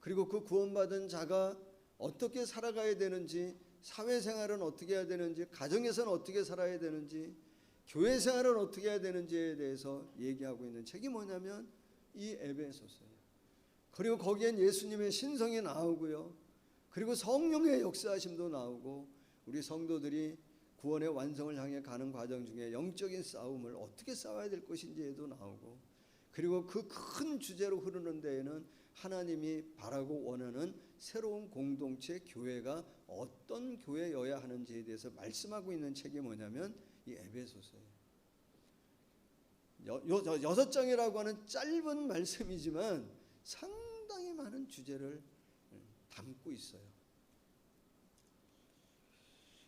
그리고 그 구원받은 자가 어떻게 살아가야 되는지, 사회생활은 어떻게 해야 되는지, 가정에서는 어떻게 살아야 되는지, 교회생활은 어떻게 해야 되는지에 대해서 얘기하고 있는 책이 뭐냐면 이 에베소서예요. 그리고 거기엔 예수님의 신성이 나오고요, 그리고 성령의 역사하심도 나오고, 우리 성도들이 구원의 완성을 향해 가는 과정 중에 영적인 싸움을 어떻게 싸워야 될 것인지에도 나오고, 그리고 그 큰 주제로 흐르는 데에는 하나님이 바라고 원하는 새로운 공동체 교회가 어떤 교회여야 하는지에 대해서 말씀하고 있는 책이 뭐냐면 이 에베소서예요. 6장이라고 하는 짧은 말씀이지만 상당히 많은 주제를 담고 있어요.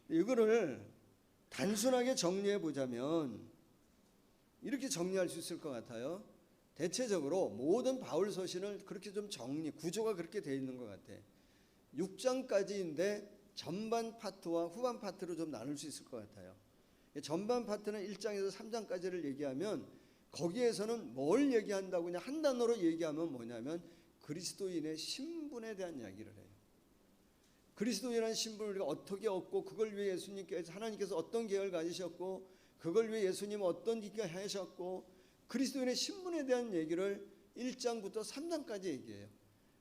이거를 단순하게 정리해 보자면 이렇게 정리할 수 있을 것 같아요. 대체적으로 모든 바울 서신을 그렇게 좀 구조가 그렇게 되어 있는 것 같아. 6장까지인데 전반 파트와 후반 파트로 좀 나눌 수 있을 것 같아요. 전반 파트는 1장에서 3장까지를 얘기하면 거기에서는 뭘 얘기한다고 그냥 한 단어로 얘기하면 뭐냐면 그리스도인의 신분에 대한 이야기를 해요. 그리스도인이라는 신분을 우리가 어떻게 얻고, 그걸 위해 하나님께서 어떤 계획을 가지셨고, 그걸 위해 예수님은 어떤 일을 하셨고, 그리스도인의 신분에 대한 얘기를 1장부터 3장까지 얘기해요.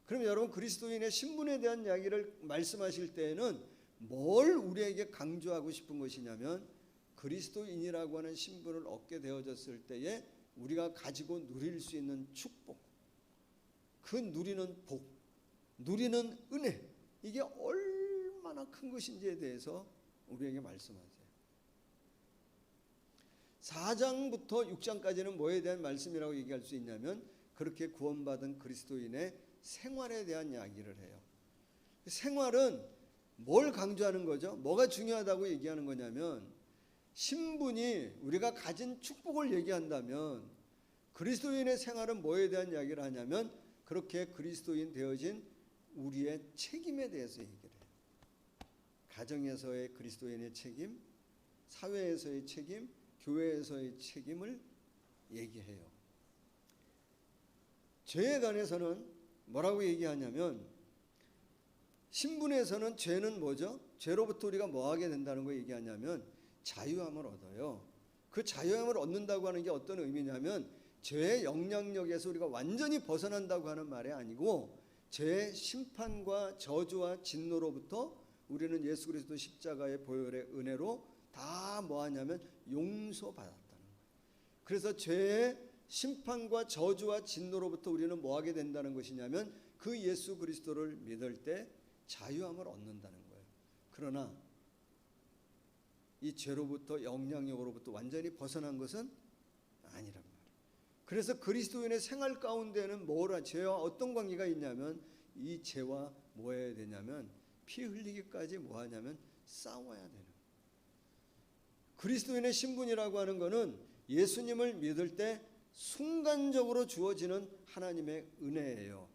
그럼 여러분 그리스도인의 신분에 대한 이야기를 말씀하실 때에는 뭘 우리에게 강조하고 싶은 것이냐면 그리스도인이라고 하는 신분을 얻게 되어졌을 때에 우리가 가지고 누릴 수 있는 축복, 그 누리는 복, 누리는 은혜, 이게 얼마나 큰 것인지에 대해서 우리에게 말씀하세요. 4장부터 6장까지는 뭐에 대한 말씀이라고 얘기할 수 있냐면 그렇게 구원받은 그리스도인의 생활에 대한 이야기를 해요. 생활은 뭘 강조하는 거죠? 뭐가 중요하다고 얘기하는 거냐면 신분이 우리가 가진 축복을 얘기한다면 그리스도인의 생활은 뭐에 대한 이야기를 하냐면 그렇게 그리스도인 되어진 우리의 책임에 대해서 얘기를 해요. 가정에서의 그리스도인의 책임, 사회에서의 책임, 교회에서의 책임을 얘기해요. 죄에 관해서는 뭐라고 얘기하냐면 신분에서는 죄는 뭐죠? 죄로부터 우리가 뭐 하게 된다는 거 얘기하냐면 자유함을 얻어요. 그 자유함을 얻는다고 하는 게 어떤 의미냐면 죄의 영향력에서 우리가 완전히 벗어난다고 하는 말이 아니고 죄의 심판과 저주와 진노로부터 우리는 예수 그리스도 십자가의 보혈의 은혜로 다 뭐하냐면 용서받았다는 거예요. 그래서 죄의 심판과 저주와 진노로부터 우리는 뭐하게 된다는 것이냐면 그 예수 그리스도를 믿을 때 자유함을 얻는다는 거예요. 그러나 이 죄로부터 영향력으로부터 완전히 벗어난 것은 아니란 말이에요. 그래서 그리스도인의 생활 가운데는 죄와 어떤 관계가 있냐면 이 죄와 뭐 해야 되냐면 피 흘리기까지 뭐 하냐면 싸워야 되는 거예요. 그리스도인의 신분이라고 하는 것은 예수님을 믿을 때 순간적으로 주어지는 하나님의 은혜예요.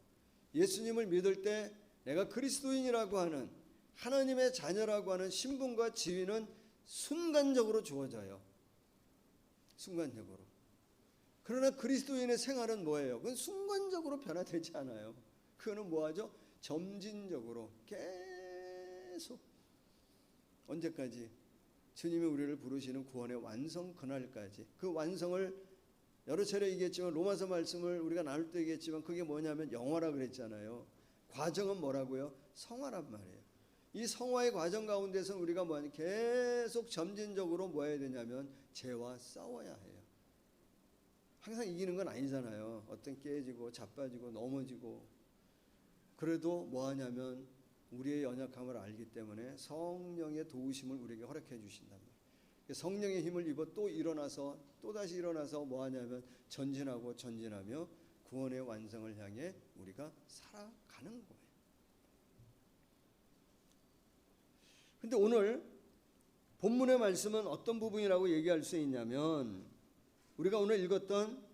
예수님을 믿을 때 내가 그리스도인이라고 하는 하나님의 자녀라고 하는 신분과 지위는 순간적으로 주어져요. 순간적으로. 그러나 그리스도인의 생활은 뭐예요? 그건 순간적으로 변화되지 않아요. 그거는 뭐하죠? 점진적으로 계속 언제까지? 주님이 우리를 부르시는 구원의 완성 그날까지. 그 완성을 여러 차례 얘기했지만 로마서 말씀을 우리가 나눌 때 얘기했지만 그게 뭐냐면 영화라 그랬잖아요. 과정은 뭐라고요? 성화란 말이에요. 이 성화의 과정 가운데서는 우리가 뭐하냐? 계속 점진적으로 뭐 해야 되냐면 죄와 싸워야 해요. 항상 이기는 건 아니잖아요. 어떤 깨지고 자빠지고 넘어지고. 그래도 뭐하냐면 우리의 연약함을 알기 때문에 성령의 도우심을 우리에게 허락해 주신단 말이에요. 성령의 힘을 입어 또 일어나서 또다시 일어나서 뭐하냐면 전진하고 전진하며 구원의 완성을 향해 우리가 살아가는 거예요. 근데 오늘 본문의 말씀은 어떤 부분이라고 얘기할 수 있냐면 우리가 오늘 읽었던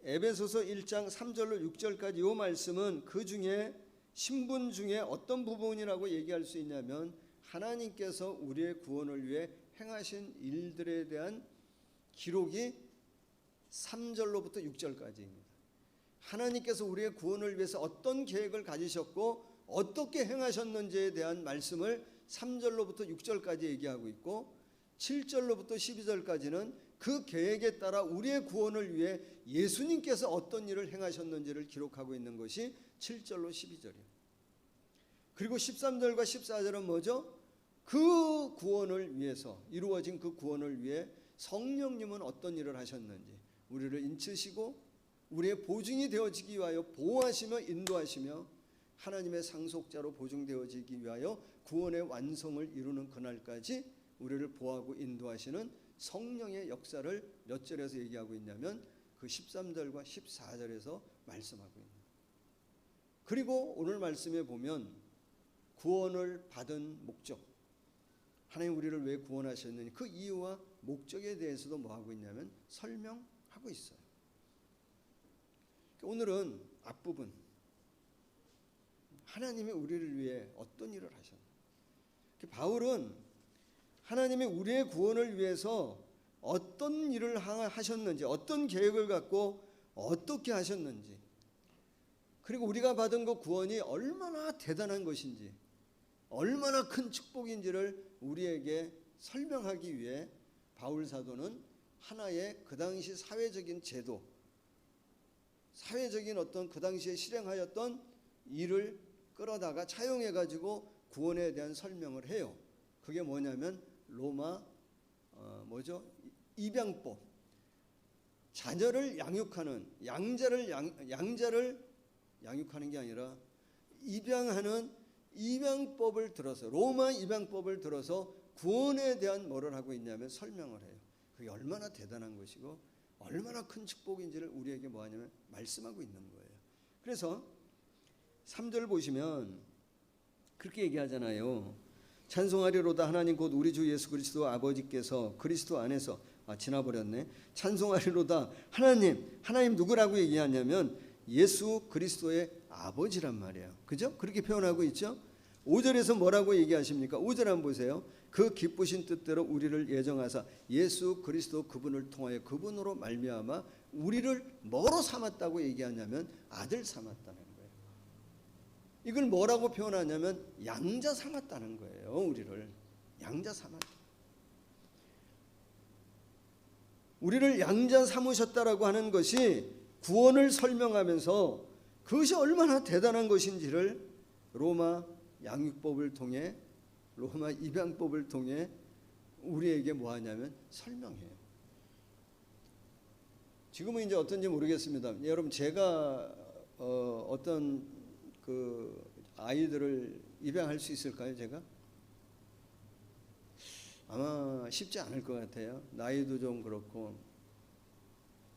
에베소서 1장 3절로 6절까지 이 말씀은 그 중에 신분 중에 어떤 부분이라고 얘기할 수 있냐면 하나님께서 우리의 구원을 위해 행하신 일들에 대한 기록이 3절로부터 6절까지입니다. 하나님께서 우리의 구원을 위해서 어떤 계획을 가지셨고 어떻게 행하셨는지에 대한 말씀을 3절로부터 6절까지 얘기하고 있고 7절로부터 12절까지는 그 계획에 따라 우리의 구원을 위해 예수님께서 어떤 일을 행하셨는지를 기록하고 있는 것이 7절로 12절이에요. 그리고 13절과 14절은 뭐죠? 그 구원을 위해서 이루어진 그 구원을 위해 성령님은 어떤 일을 하셨는지 우리를 인치시고 우리의 보증이 되어지기 위하여 보호하시며 인도하시며 하나님의 상속자로 보증되어지기 위하여 구원의 완성을 이루는 그날까지 우리를 보호하고 인도하시는 성령의 역사를 몇 절에서 얘기하고 있냐면 그 13절과 14절에서 말씀하고 있는 거예요. 그리고 오늘 말씀에 보면 구원을 받은 목적, 하나님 우리를 왜 구원하셨느니 그 이유와 목적에 대해서도 뭐하고 있냐면 설명하고 있어요. 오늘은 앞부분 하나님이 우리를 위해 어떤 일을 하셨나. 바울은 하나님이 우리의 구원을 위해서 어떤 일을 하셨는지, 어떤 계획을 갖고 어떻게 하셨는지, 그리고 우리가 받은 그 구원이 얼마나 대단한 것인지, 얼마나 큰 축복인지를 우리에게 설명하기 위해 바울 사도는 하나의 그 당시 사회적인 제도, 사회적인 어떤 그 당시에 실행하였던 일을 끌어다가 차용해 가지고 구원에 대한 설명을 해요. 그게 뭐냐면 로마 입양법, 자녀를 양육하는 양자를 양육하는 게 아니라 입양하는 입양법을 들어서 로마 입양법을 들어서 구원에 대한 뭐를 하고 있냐면 설명을 해요. 그게 얼마나 대단한 것이고 얼마나 큰 축복인지를 우리에게 뭐하냐면 말씀하고 있는 거예요. 그래서 3절 보시면 그렇게 얘기하잖아요. 찬송하리로다 하나님 곧 우리 주 예수 그리스도 아버지께서 그리스도 안에서 지나버렸네. 찬송하리로다 하나님 누구라고 얘기하냐면 예수 그리스도의 아버지란 말이에요. 그죠? 그렇게 표현하고 있죠. 5절에서 뭐라고 얘기하십니까? 5절 한번 보세요. 그 기쁘신 뜻대로 우리를 예정하사 예수 그리스도 그분을 통하여 그분으로 말미암아 우리를 뭐로 삼았다고 얘기하냐면 아들 삼았다는 거예요. 이걸 뭐라고 표현하냐면 양자 삼았다는 거예요. 우리를 양자 삼았다. 우리를 양자 삼으셨다라고 하는 것이 구원을 설명하면서 그것이 얼마나 대단한 것인지를 로마 양육법을 통해 로마 입양법을 통해 우리에게 뭐하냐면 설명해요. 지금은 이제 어떤지 모르겠습니다. 여러분 제가 어떤 그 아이들을 입양할 수 있을까요? 제가 아마 쉽지 않을 것 같아요. 나이도 좀 그렇고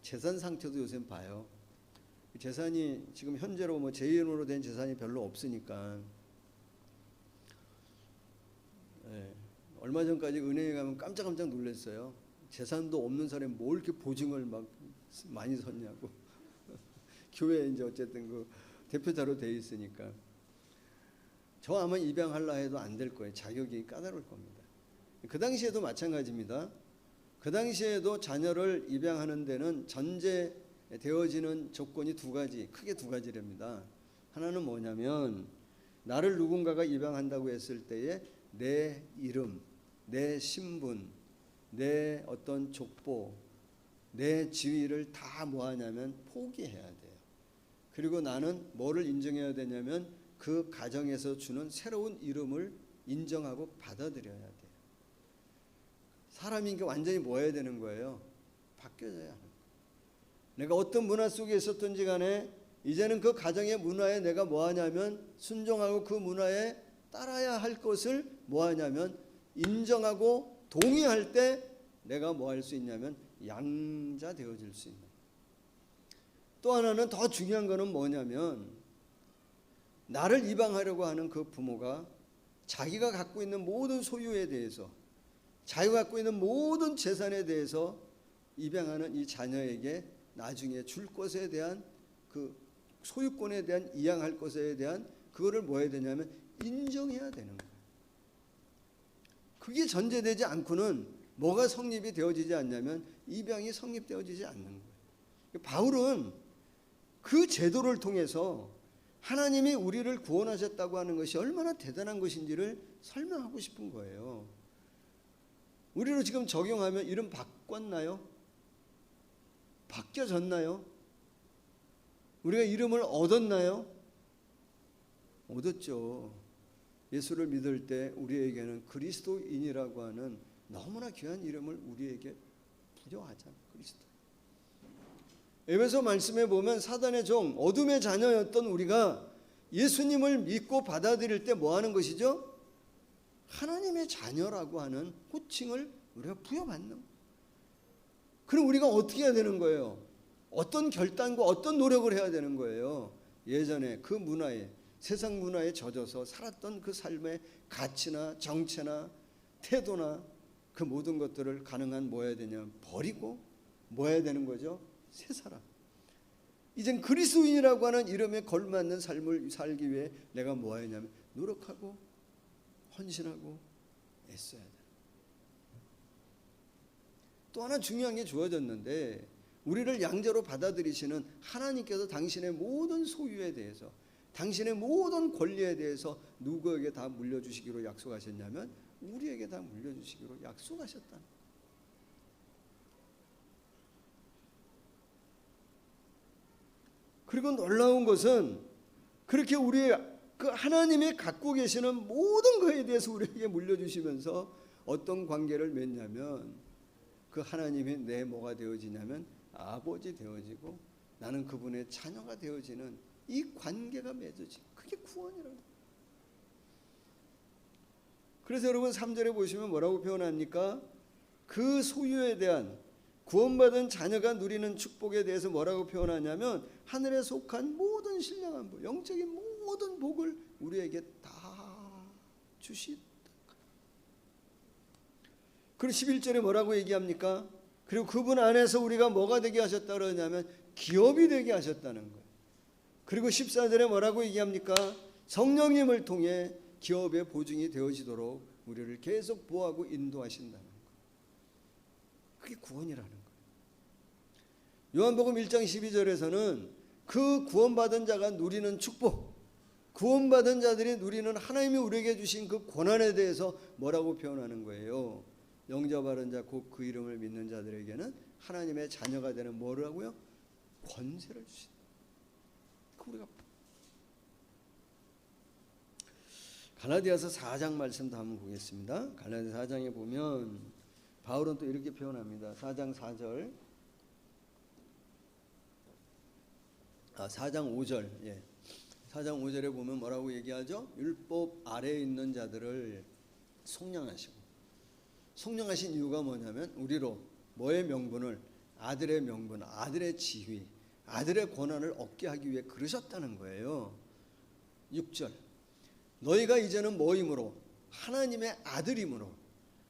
재산 상태도 요새 봐요. 재산이 지금 현재로 뭐 제 이름으로 된 재산이 별로 없으니까. 네. 얼마 전까지 은행에 가면 깜짝깜짝 놀랐어요. 재산도 없는 사람이 뭐 이렇게 보증을 막 많이 섰냐고. 교회 이제 어쨌든 그 대표자로 돼 있으니까. 저 아마 입양하려 해도 안 될 거예요. 자격이 까다로울 겁니다. 그 당시에도 마찬가지입니다. 그 당시에도 자녀를 입양하는 데는 전제되어지는 조건이 두 가지, 크게 두 가지랍니다. 하나는 뭐냐면 나를 누군가가 입양한다고 했을 때에 내 이름, 내 신분, 내 어떤 족보, 내 지위를 다 뭐하냐면 포기해야 돼요. 그리고 나는 뭐를 인정해야 되냐면 그 가정에서 주는 새로운 이름을 인정하고 받아들여야 돼요. 사람이 완전히 뭐 해야 되는 거예요? 바뀌어져야 하는 거예요. 내가 어떤 문화 속에 있었든지 간에 이제는 그 가정의 문화에 내가 뭐 하냐면 순종하고 그 문화에 따라야 할 것을 뭐 하냐면 인정하고 동의할 때 내가 뭐 할 수 있냐면 양자 되어질 수 있는. 또 하나는 더 중요한 거는 뭐냐면 나를 입양하려고 하는 그 부모가 자기가 갖고 있는 모든 소유에 대해서, 자기가 갖고 있는 모든 재산에 대해서 입양하는 이 자녀에게 나중에 줄 것에 대한 그 소유권에 대한 이양할 것에 대한 그거를 뭐 해야 되냐면 인정해야 되는 거예요. 그게 전제되지 않고는 뭐가 성립이 되어지지 않냐면 입양이 성립되어지지 않는 거예요. 바울은 그 제도를 통해서 하나님이 우리를 구원하셨다고 하는 것이 얼마나 대단한 것인지를 설명하고 싶은 거예요. 우리로 지금 적용하면 이름 바꿨나요? 바뀌어졌나요? 우리가 이름을 얻었나요? 얻었죠. 예수를 믿을 때 우리에게는 그리스도인이라고 하는 너무나 귀한 이름을 우리에게 부여하잖아요. 그리스도. 에베소 말씀에 보면 사단의 종, 어둠의 자녀였던 우리가 예수님을 믿고 받아들일 때 뭐 하는 것이죠? 하나님의 자녀라고 하는 호칭을 우리가 부여받는 거예요. 그럼 우리가 어떻게 해야 되는 거예요? 어떤 결단과 어떤 노력을 해야 되는 거예요? 예전에 그 문화에, 세상 문화에 젖어서 살았던 그 삶의 가치나 정체나 태도나 그 모든 것들을 가능한 뭐 해야 되냐? 버리고 뭐 해야 되는 거죠? 새 사람. 이젠 그리스도인이라고 하는 이름에 걸맞는 삶을 살기 위해 내가 뭐 해야 하냐면 노력하고 헌신하고 애써야 돼. 또 하나 중요한 게 주어졌는데 우리를 양자로 받아들이시는 하나님께서 당신의 모든 소유에 대해서, 당신의 모든 권리에 대해서 누구에게 다 물려주시기로 약속하셨냐면 우리에게 다 물려주시기로 약속하셨다. 그리고 놀라운 것은 그렇게 우리의 그 하나님이 갖고 계시는 모든 것에 대해서 우리에게 물려주시면서 어떤 관계를 맺냐면 그 하나님이 내 뭐가 되어지냐면 아버지 되어지고 나는 그분의 자녀가 되어지는 이 관계가 맺어지. 그게 구원이라고. 그래서 여러분 3절에 보시면 뭐라고 표현합니까? 그 소유에 대한 구원받은 자녀가 누리는 축복에 대해서 뭐라고 표현하냐면 하늘에 속한 모든 신령한 복, 영적인 모든 복을 우리에게 다 주시다. 그리고 11절에 뭐라고 얘기합니까? 그리고 그분 안에서 우리가 뭐가 되게 하셨다 그러냐면 기업이 되게 하셨다는 거예요. 그리고 14절에 뭐라고 얘기합니까? 성령님을 통해 기업의 보증이 되어지도록 우리를 계속 보호하고 인도하신다는 거예요. 그게 구원이라는 거예요. 요한복음 1장 12절에서는 그 구원받은 자가 누리는 축복, 구원받은 자들이 누리는 하나님이 우리에게 주신 그 고난에 대해서 뭐라고 표현하는 거예요? 영접하는 자, 곧 그 이름을 믿는 자들에게는 하나님의 자녀가 되는 뭐라고요? 권세를 주신다. 우리가 갈라디아서 4장 말씀도 한번 보겠습니다. 갈라디아 4장에 보면 바울은 또 이렇게 표현합니다. 4장 4절, 4장 5절, 4장 5절에 보면 뭐라고 얘기하죠? 율법 아래에 있는 자들을 속량하시고, 속량하신 이유가 뭐냐면 우리로 뭐의 명분을, 아들의 명분, 아들의 지위, 아들의 권한을 얻게 하기 위해 그러셨다는 거예요. 6절, 너희가 이제는 뭐이므로? 하나님의 아들이므로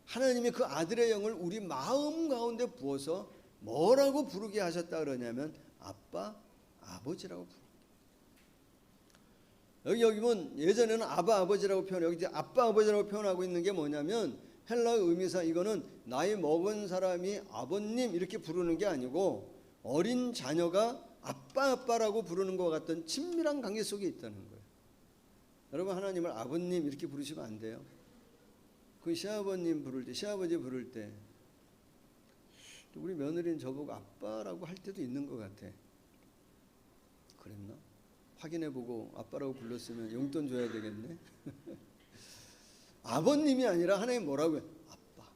하나님이 그 아들의 영을 우리 마음 가운데 부어서 뭐라고 부르게 하셨다 그러냐면 아빠, 아버지라고 부릅니다. 여기 보면 예전에는 아바 아버지라고 표현해요. 이제 아빠 아버지라고 표현하고 있는 게 뭐냐면 헬라 의미상 이거는 나이 먹은 사람이 아버님 이렇게 부르는 게 아니고 어린 자녀가 아빠 아빠라고 부르는 것 같은 친밀한 관계 속에 있다는 거예요. 여러분 하나님을 아버님 이렇게 부르시면 안 돼요. 그 시아버님 부를 때, 시아버지 부를 때 우리 며느리는 저보고 아빠라고 할 때도 있는 것 같아. 그랬나? 확인해보고 아빠라고 불렀으면 용돈 줘야 되겠네. 아버님이 아니라 하나님 뭐라고 해요? 아빠.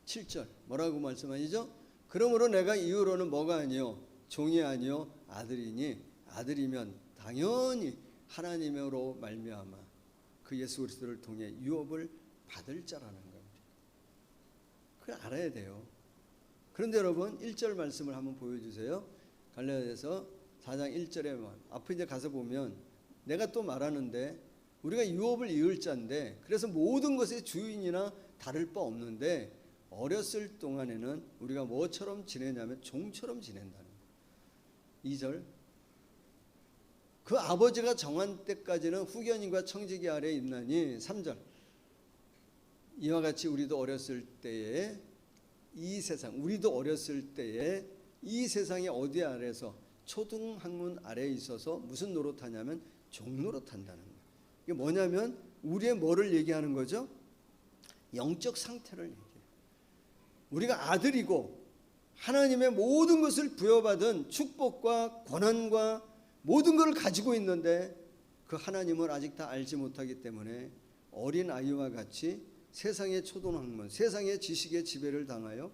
7절 뭐라고 말씀하시죠? 그러므로 내가 이후로는 뭐가 아니요? 종이 아니요? 아들이니 아들이면 당연히 하나님으로 말미암아 그 예수 그리스도를 통해 유업을 받을 자라는 겁니다. 그걸 알아야 돼요. 그런데 여러분 1절 말씀을 한번 보여주세요. 갈라디아서 4장 1절에 앞에 이제 가서 보면 내가 또 말하는데 우리가 유업을 이을 자인데 그래서 모든 것의 주인이나 다를 바 없는데 어렸을 동안에는 우리가 뭐처럼 지내냐면 종처럼 지낸다는 거예요. 2절 그 아버지가 정한 때까지는 후견인과 청지기 아래에 있나니 3절 이와 같이 우리도 어렸을 때에 이 세상 우리도 어렸을 때에 이 세상의 어디 아래서 초등학문 아래에 있어서 무슨 노릇하냐면 종노릇한다는 거예요. 이게 뭐냐면 우리의 뭐를 얘기하는 거죠? 영적 상태를 얘기해요. 우리가 아들이고 하나님의 모든 것을 부여받은 축복과 권한과 모든 것을 가지고 있는데 그 하나님을 아직 다 알지 못하기 때문에 어린 아이와 같이 세상의 초등학문, 세상의 지식의 지배를 당하여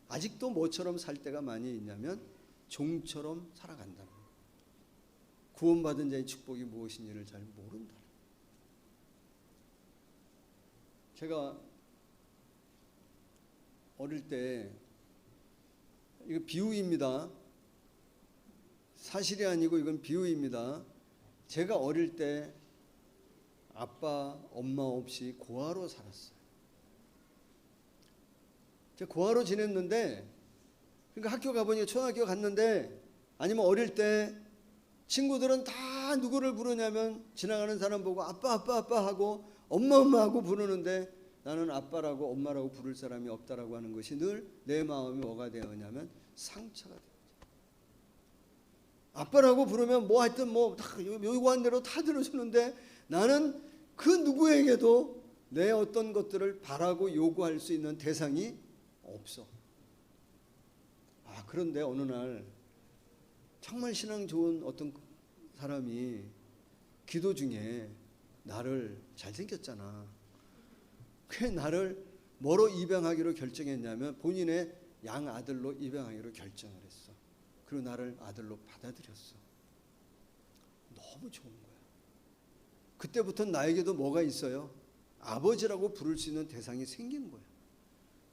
아직도 뭐처럼 살 때가 많이 있냐면 종처럼 살아간다는 거예요. 구원받은 자의 축복이 무엇인지를 잘 모른다는 거예요. 제가 어릴 때 이거 비유입니다. 사실이 아니고 이건 비유입니다. 제가 어릴 때 아빠, 엄마 없이 고아로 살았어요. 제가 고아로 지냈는데 그러니까 학교 가보니까 초등학교 갔는데 아니면 어릴 때 친구들은 다 누구를 부르냐면 지나가는 사람 보고 아빠 아빠 아빠 하고 엄마 엄마 하고 부르는데 나는 아빠라고 엄마라고 부를 사람이 없다라고 하는 것이 늘 내 마음이 뭐가 되었냐면 상처가 돼요. 아빠라고 부르면 뭐 하여튼 뭐 다 요구한 대로 다 들어주는데 나는 그 누구에게도 내 어떤 것들을 바라고 요구할 수 있는 대상이 없어. 그런데 어느 날 정말 신앙 좋은 어떤 사람이 기도 중에 나를 잘생겼잖아. 왜 나를 뭐로 입양하기로 결정했냐면 본인의 양아들로 입양하기로 결정을 했어. 그리고 나를 아들로 받아들였어. 너무 좋은 거야. 그때부터 나에게도 뭐가 있어요? 아버지라고 부를 수 있는 대상이 생긴 거야.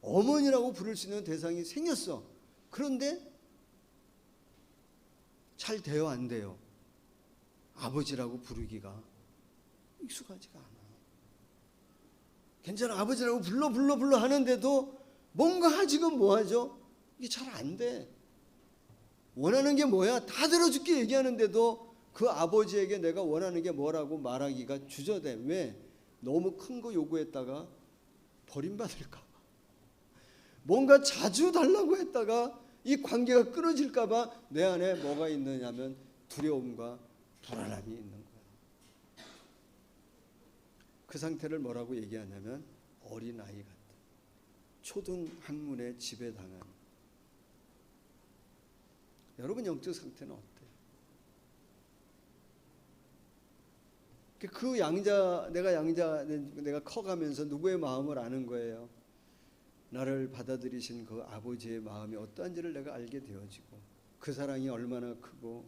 어머니라고 부를 수 있는 대상이 생겼어. 그런데 잘 돼요, 안 돼요? 아버지라고 부르기가 익숙하지가 않아. 괜찮아, 아버지라고 불러 하는데도 뭔가 지금 뭐 하죠? 이게 잘 안 돼. 원하는 게 뭐야? 다 들어줄게 얘기하는데도 그 아버지에게 내가 원하는 게 뭐라고 말하기가 주저돼. 왜? 너무 큰 거 요구했다가 버림받을까 봐. 뭔가 자주 달라고 했다가 이 관계가 끊어질까 봐 내 안에 뭐가 있느냐면 두려움과 불안함이 있는 거야. 그 상태를 뭐라고 얘기하냐면 어린아이 같다. 초등학문에 지배당한. 여러분 영적 상태는 어때요? 그 양자, 내가 커가면서 누구의 마음을 아는 거예요? 나를 받아들이신 그 아버지의 마음이 어떠한지를 내가 알게 되어지고 그 사랑이 얼마나 크고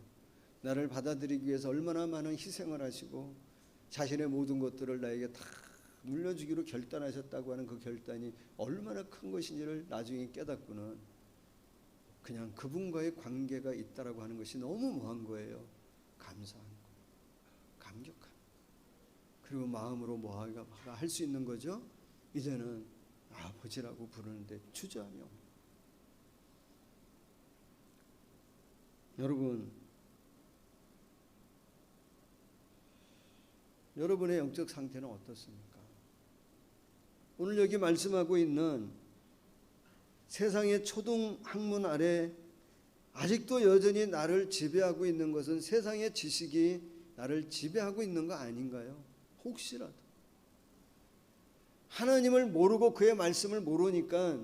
나를 받아들이기 위해서 얼마나 많은 희생을 하시고 자신의 모든 것들을 나에게 다 물려주기로 결단하셨다고 하는 그 결단이 얼마나 큰 것인지를 나중에 깨닫고는 그냥 그분과의 관계가 있다라고 하는 것이 너무 뭐한 거예요? 감사한 거, 감격한. 그리고 마음으로 뭐가 할 수 있는 거죠? 이제는 아버지라고 부르는데 주저함이 없는. 여러분, 여러분의 영적 상태는 어떻습니까? 오늘 여기 말씀하고 있는 세상의 초등 학문 아래 아직도 여전히 나를 지배하고 있는 것은 세상의 지식이 나를 지배하고 있는 거 아닌가요? 혹시라도 하나님을 모르고 그의 말씀을 모르니까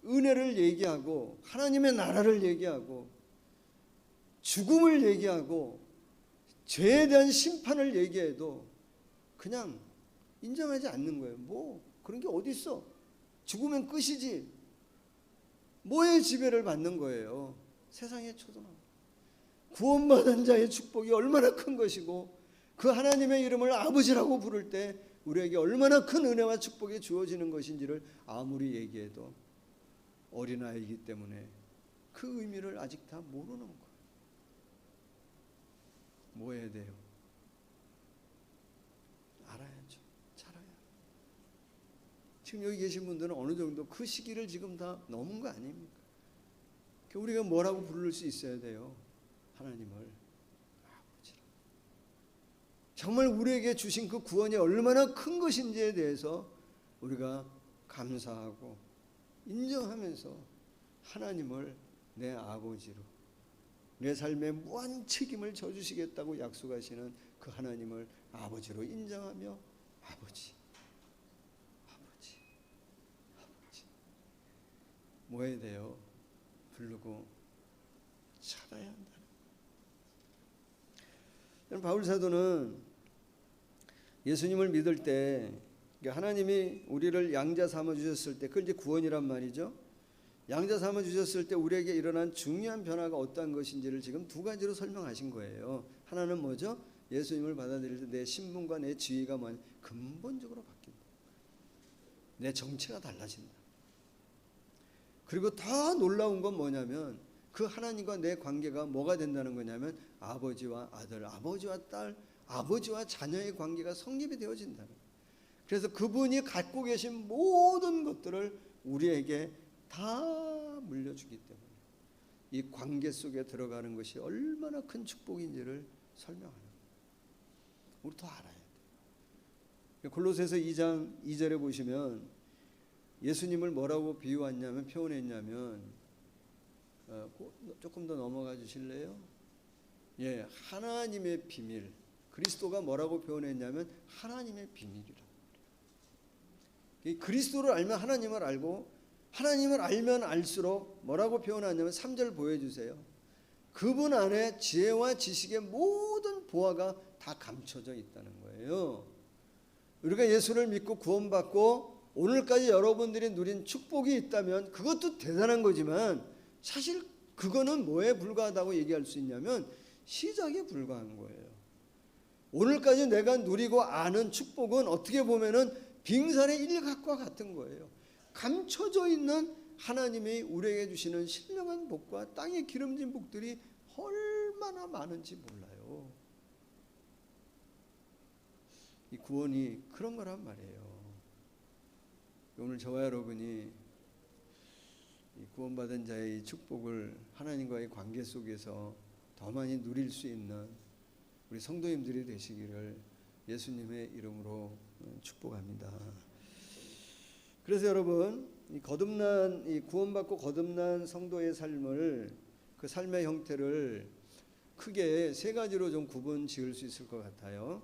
은혜를 얘기하고 하나님의 나라를 얘기하고 죽음을 얘기하고 죄에 대한 심판을 얘기해도 그냥 인정하지 않는 거예요. 뭐 그런 게 어디 있어? 죽으면 끝이지. 뭐의 지배를 받는 거예요? 세상의 초등학. 구원받은 자의 축복이 얼마나 큰 것이고 그 하나님의 이름을 아버지라고 부를 때 우리에게 얼마나 큰 은혜와 축복이 주어지는 것인지를 아무리 얘기해도 어린아이이기 때문에 그 의미를 아직 다 모르는 거예요. 뭐 해야 돼요? 알아야죠. 잘 알아야. 지금 여기 계신 분들은 어느 정도 그 시기를 지금 다 넘은 거 아닙니까? 우리가 뭐라고 부를 수 있어야 돼요? 하나님을 아버지라. 정말 우리에게 주신 그 구원이 얼마나 큰 것인지에 대해서 우리가 감사하고 인정하면서 하나님을 내 아버지로 내 삶에 무한 책임을 져주시겠다고 약속하시는 그 하나님을 아버지로 인정하며 아버지 뭐 해야 돼요? 부르고 찾아야 한다. 바울 사도는 예수님을 믿을 때 하나님이 우리를 양자 삼아 주셨을 때 그걸 이제 구원이란 말이죠. 양자 삼아 주셨을 때 우리에게 일어난 중요한 변화가 어떠한 것인지를 지금 두 가지로 설명하신 거예요. 하나는 뭐죠? 예수님을 받아들일 때 내 신분과 내 지위가 근본적으로 바뀐다. 내 정체가 달라진다. 그리고 더 놀라운 건 뭐냐면 그 하나님과 내 관계가 뭐가 된다는 거냐면 아버지와 아들, 아버지와 딸, 아버지와 자녀의 관계가 성립이 되어진다는 거예요. 그래서 그분이 갖고 계신 모든 것들을 우리에게 다 물려주기 때문에 이 관계 속에 들어가는 것이 얼마나 큰 축복인지를 설명하는 거예요. 우리 더 알아야 돼요. 골로새서 2장 2절에 보시면 예수님을 뭐라고 비유했냐면 표현했냐면 조금 더 넘어가 주실래요? 예, 하나님의 비밀. 그리스도가 뭐라고 표현했냐면 하나님의 비밀이라. 그리스도를 알면 하나님을 알고 하나님을 알면 알수록 뭐라고 표현하냐면 3절 보여주세요. 그분 안에 지혜와 지식의 모든 보화가 다 감춰져 있다는 거예요. 우리가 예수를 믿고 구원받고 오늘까지 여러분들이 누린 축복이 있다면 그것도 대단한 거지만 사실 그거는 뭐에 불과하다고 얘기할 수 있냐면 시작에 불과한 거예요. 오늘까지 내가 누리고 아는 축복은 어떻게 보면은 빙산의 일각과 같은 거예요. 감춰져 있는 하나님이 우리에게 주시는 신령한 복과 땅에 기름진 복들이 얼마나 많은지 몰라요. 이 구원이 그런 거란 말이에요. 오늘 저와 여러분이 이 구원받은 자의 이 축복을 하나님과의 관계 속에서 더 많이 누릴 수 있는 우리 성도님들이 되시기를 예수님의 이름으로 축복합니다. 그래서 여러분 이 구원받고 거듭난 성도의 삶을 그 삶의 형태를 크게 세 가지로 좀 구분 지을 수 있을 것 같아요.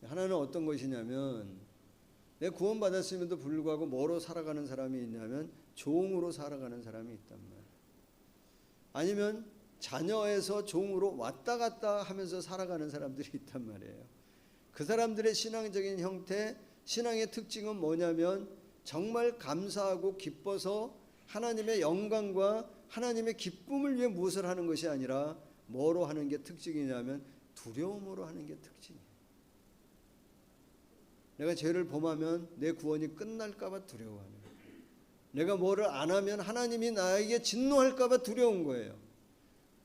하나는 어떤 것이냐면 내 구원받았음에도 불구하고 뭐로 살아가는 사람이 있냐면 종으로 살아가는 사람이 있단 말이에요. 아니면 자녀에서 종으로 왔다 갔다 하면서 살아가는 사람들이 있단 말이에요. 그 사람들의 신앙적인 형태, 신앙의 특징은 뭐냐면 정말 감사하고 기뻐서 하나님의 영광과 하나님의 기쁨을 위해 무엇을 하는 것이 아니라 뭐로 하는 게 특징이냐면 두려움으로 하는 게 특징이에요. 내가 죄를 범하면 내 구원이 끝날까 봐 두려워하는 거예요. 내가 뭐를 안 하면 하나님이 나에게 진노할까 봐 두려운 거예요.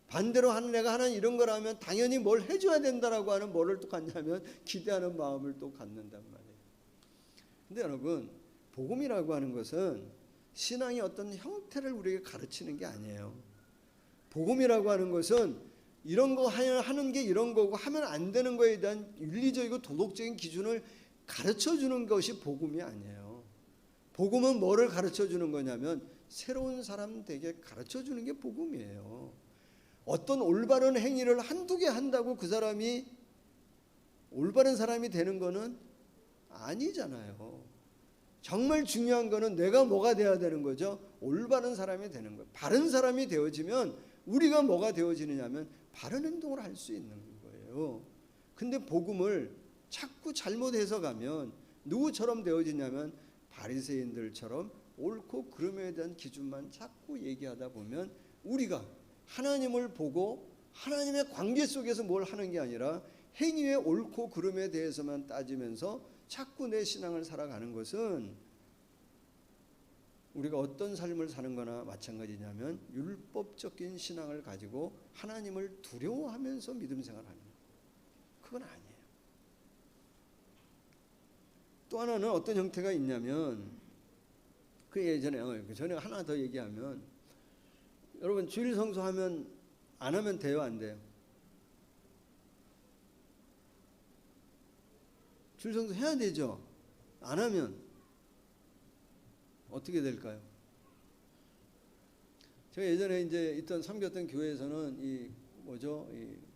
반대로 내가 하나님 이런 걸 하면 당연히 뭘 해줘야 된다라고 하는 뭐를 또 갖냐면 기대하는 마음을 또 갖는단 말이에요. 근데 여러분 복음이라고 하는 것은 신앙의 어떤 형태를 우리에게 가르치는 게 아니에요. 복음이라고 하는 것은 이런 거 하는 게 이런 거고 하면 안 되는 거에 대한 윤리적이고 도덕적인 기준을 가르쳐 주는 것이 복음이 아니에요. 복음은 뭐를 가르쳐 주는 거냐면 새로운 사람 되게 가르쳐 주는 게 복음이에요. 어떤 올바른 행위를 한두 개 한다고 그 사람이 올바른 사람이 되는 거는 아니잖아요. 정말 중요한 거는 내가 뭐가 돼야 되는 거죠? 올바른 사람이 되는 거예요. 바른 사람이 되어지면 우리가 뭐가 되어지느냐면 바른 행동을 할 수 있는 거예요. 근데 복음을 자꾸 잘못 해석하면 누구처럼 되어지냐면 바리새인들처럼 옳고 그름에 대한 기준만 자꾸 얘기하다 보면 우리가 하나님을 보고 하나님의 관계 속에서 뭘 하는 게 아니라 행위의 옳고 그름에 대해서만 따지면서 자꾸 내 신앙을 살아가는 것은 우리가 어떤 삶을 사는 거나 마찬가지냐면 율법적인 신앙을 가지고 하나님을 두려워하면서 믿음 생활하는 거예요. 그건 아니에요. 또 하나는 어떤 형태가 있냐면 그 예전에 하나 더 얘기하면 여러분 주일 성수하면 안 하면 돼요, 안 돼요? 주일 성수 해야 되죠. 안 하면 어떻게 될까요? 제가 예전에 이제 섬겼던 교회에서는 이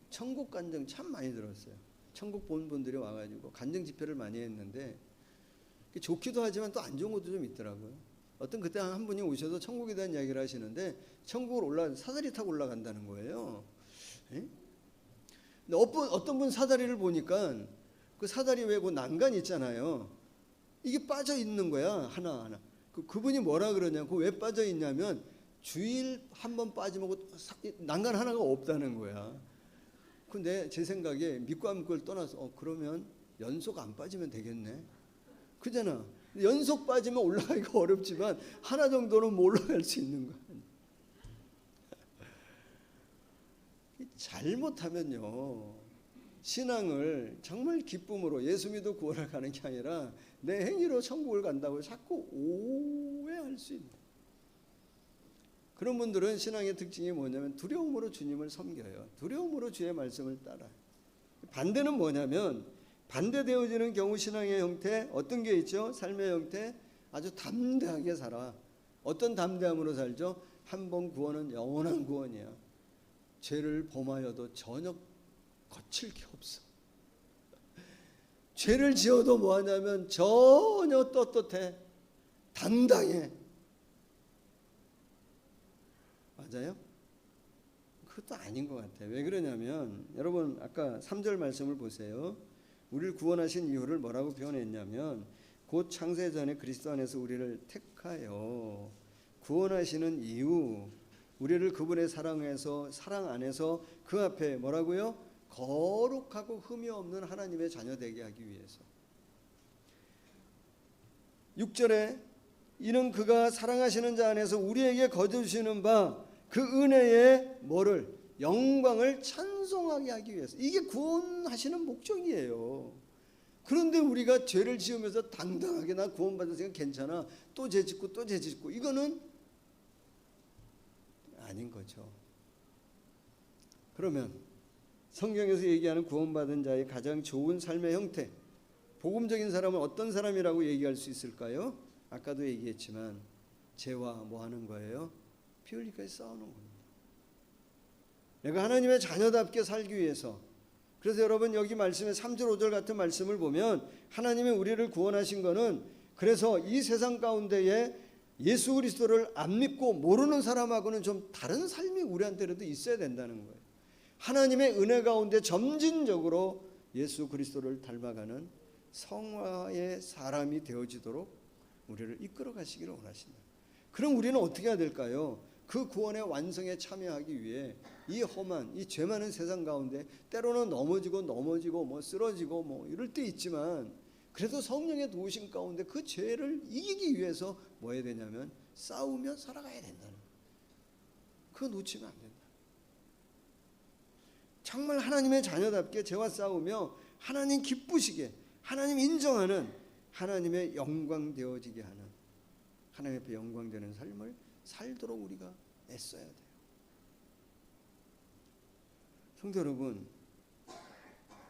천국 간증 참 많이 들었어요. 천국 본 분들이 와가지고 간증 집회를 많이 했는데 좋기도 하지만 또 안 좋은 것도 좀 있더라고요. 그때 한 분이 오셔서 천국에 대한 이야기를 하시는데 천국을 사다리 타고 올라간다는 거예요. 에? 근데 어떤 분 사다리를 보니까 그 사다리 외고 난간 있잖아요. 이게 빠져 있는 거야, 하나하나. 그분이 뭐라 그러냐고, 왜 빠져 있냐면 주일 한 번 빠지면 난간 하나가 없다는 거야. 근데 제 생각에 믿고 안 믿고를 떠나서 그러면 연속 안 빠지면 되겠네. 그잖아. 연속 빠지면 올라가기가 어렵지만 하나 정도는 뭐 올라갈 수 있는 거야. 잘못하면요, 신앙을 정말 기쁨으로 예수 믿어 구원을 가는 게 아니라 내 행위로 천국을 간다고 자꾸 오해할 수 있는 그런 분들은 신앙의 특징이 뭐냐면 두려움으로 주님을 섬겨요. 두려움으로 주의 말씀을 따라요. 반대는 뭐냐면 반대되어지는 경우 신앙의 형태 어떤 게 있죠? 삶의 형태 아주 담대하게 살아. 어떤 담대함으로 살죠? 한 번 구원은 영원한 구원이야. 죄를 범하여도 전혀 거칠 게 없어. 죄를 지어도 뭐하냐면 전혀 떳떳해. 당당해. 맞아요? 그것도 아닌 것 같아요. 왜 그러냐면 여러분 아까 3절 말씀을 보세요. 우리를 구원하신 이유를 뭐라고 표현했냐면 곧 창세 전에 그리스도 안에서 우리를 택하여 구원하시는 이유, 우리를 그분의 사랑 안에서 그 앞에 뭐라고요? 거룩하고 흠이 없는 하나님의 자녀 되게 하기 위해서. 6절에 이는 그가 사랑하시는 자 안에서 우리에게 거두시는 바 그 은혜의 뭐를? 영광을 찬송하게 하기 위해서. 이게 구원하시는 목적이에요. 그런데 우리가 죄를 지으면서 당당하게 나 구원받았으니까 괜찮아. 또 죄 짓고 또 죄 짓고 이거는 아닌 거죠. 그러면 성경에서 얘기하는 구원받은 자의 가장 좋은 삶의 형태, 복음적인 사람은 어떤 사람이라고 얘기할 수 있을까요? 아까도 얘기했지만 죄와 뭐 하는 거예요? 피 흘리기까지 싸우는 겁니다. 내가 하나님의 자녀답게 살기 위해서. 그래서 여러분 여기 말씀에 3절 5절 같은 말씀을 보면 하나님이 우리를 구원하신 거는 그래서 이 세상 가운데에 예수 그리스도를 안 믿고 모르는 사람하고는 좀 다른 삶이 우리한테라도 있어야 된다는 거예요. 하나님의 은혜 가운데 점진적으로 예수 그리스도를 닮아가는 성화의 사람이 되어지도록 우리를 이끌어 가시기를 원하신다. 그럼 우리는 어떻게 해야 될까요? 그 구원의 완성에 참여하기 위해 이 험한, 이 죄 많은 세상 가운데 때로는 넘어지고 뭐 쓰러지고 뭐 이럴 때 있지만 그래도 성령의 도우심 가운데 그 죄를 이기기 위해서 뭐 해야 되냐면 싸우며 살아가야 된다는 거예요. 그거 놓치면 안 된다. 정말 하나님의 자녀답게 죄와 싸우며 하나님 기쁘시게, 하나님 인정하는, 하나님의 영광 되어지게 하는, 하나님 앞에 영광되는 삶을 살도록 우리가 애써야 돼요. 성도 여러분,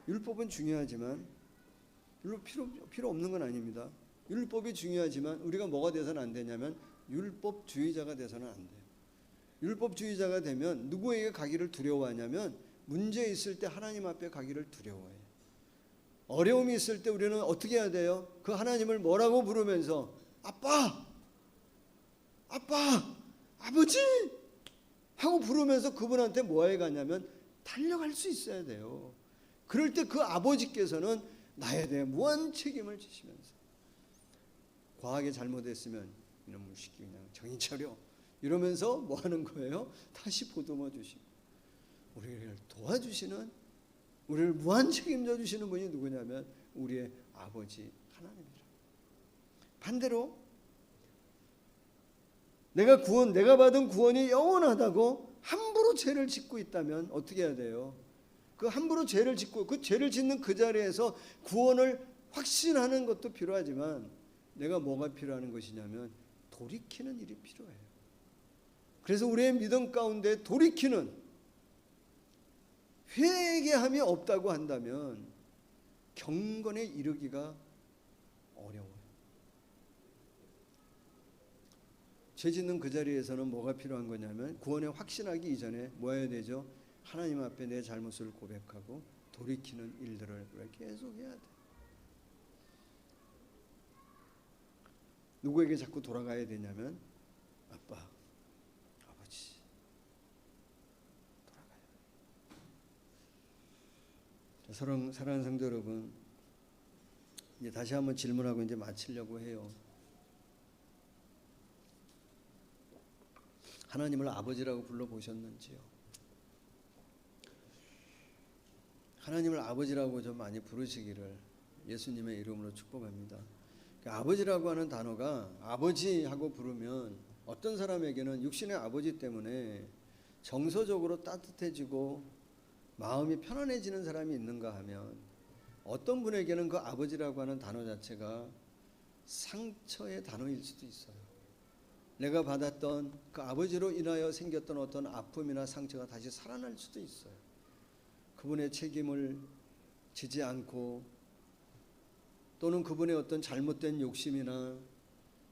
율법은 중요하지만 율법 필요 없는 건 아닙니다. 율법이 중요하지만 우리가 뭐가 돼서는 안 되냐면 율법주의자가 돼서는 안 돼요. 율법주의자가 되면 누구에게 가기를 두려워하냐면 문제 있을 때 하나님 앞에 가기를 두려워해요. 어려움이 있을 때 우리는 어떻게 해야 돼요? 그 하나님을 뭐라고 부르면서 아빠, 아빠, 아버지 하고 부르면서 그분한테 뭐해 가냐면 달려갈 수 있어야 돼요. 그럴 때 그 아버지께서는 나에 대해 무한 책임을 지시면서 과하게 잘못했으면 이놈의 새끼 그냥 정신 차려 이러면서 뭐 하는 거예요? 다시 보듬어 주시고 우리를 도와주시는, 우리를 무한 책임져 주시는 분이 누구냐면 우리의 아버지 하나님이라. 반대로 내가 받은 구원이 영원하다고 함부로 죄를 짓고 있다면 어떻게 해야 돼요? 그 함부로 죄를 짓고 그 죄를 짓는 그 자리에서 구원을 확신하는 것도 필요하지만 내가 뭐가 필요한 것이냐면 돌이키는 일이 필요해요. 그래서 우리의 믿음 가운데 돌이키는 회개함이 없다고 한다면 경건에 이르기가 어려워요. 죄 짓는 그 자리에서는 뭐가 필요한 거냐면 구원에 확신하기 이전에 뭐 해야 되죠? 하나님 앞에 내 잘못을 고백하고 돌이키는 일들을 계속 해야 돼. 누구에게 자꾸 돌아가야 되냐면 아빠, 아버지 돌아가요. 사랑하는 성도 여러분, 이제 다시 한번 질문하고 이제 마치려고 해요. 하나님을 아버지라고 불러보셨는지요? 하나님을 아버지라고 좀 많이 부르시기를 예수님의 이름으로 축복합니다. 아버지라고 하는 단어가 아버지하고 부르면 어떤 사람에게는 육신의 아버지 때문에 정서적으로 따뜻해지고 마음이 편안해지는 사람이 있는가 하면 어떤 분에게는 그 아버지라고 하는 단어 자체가 상처의 단어일 수도 있어요. 내가 받았던 그 아버지로 인하여 생겼던 어떤 아픔이나 상처가 다시 살아날 수도 있어요. 그분의 책임을 지지 않고 또는 그분의 어떤 잘못된 욕심이나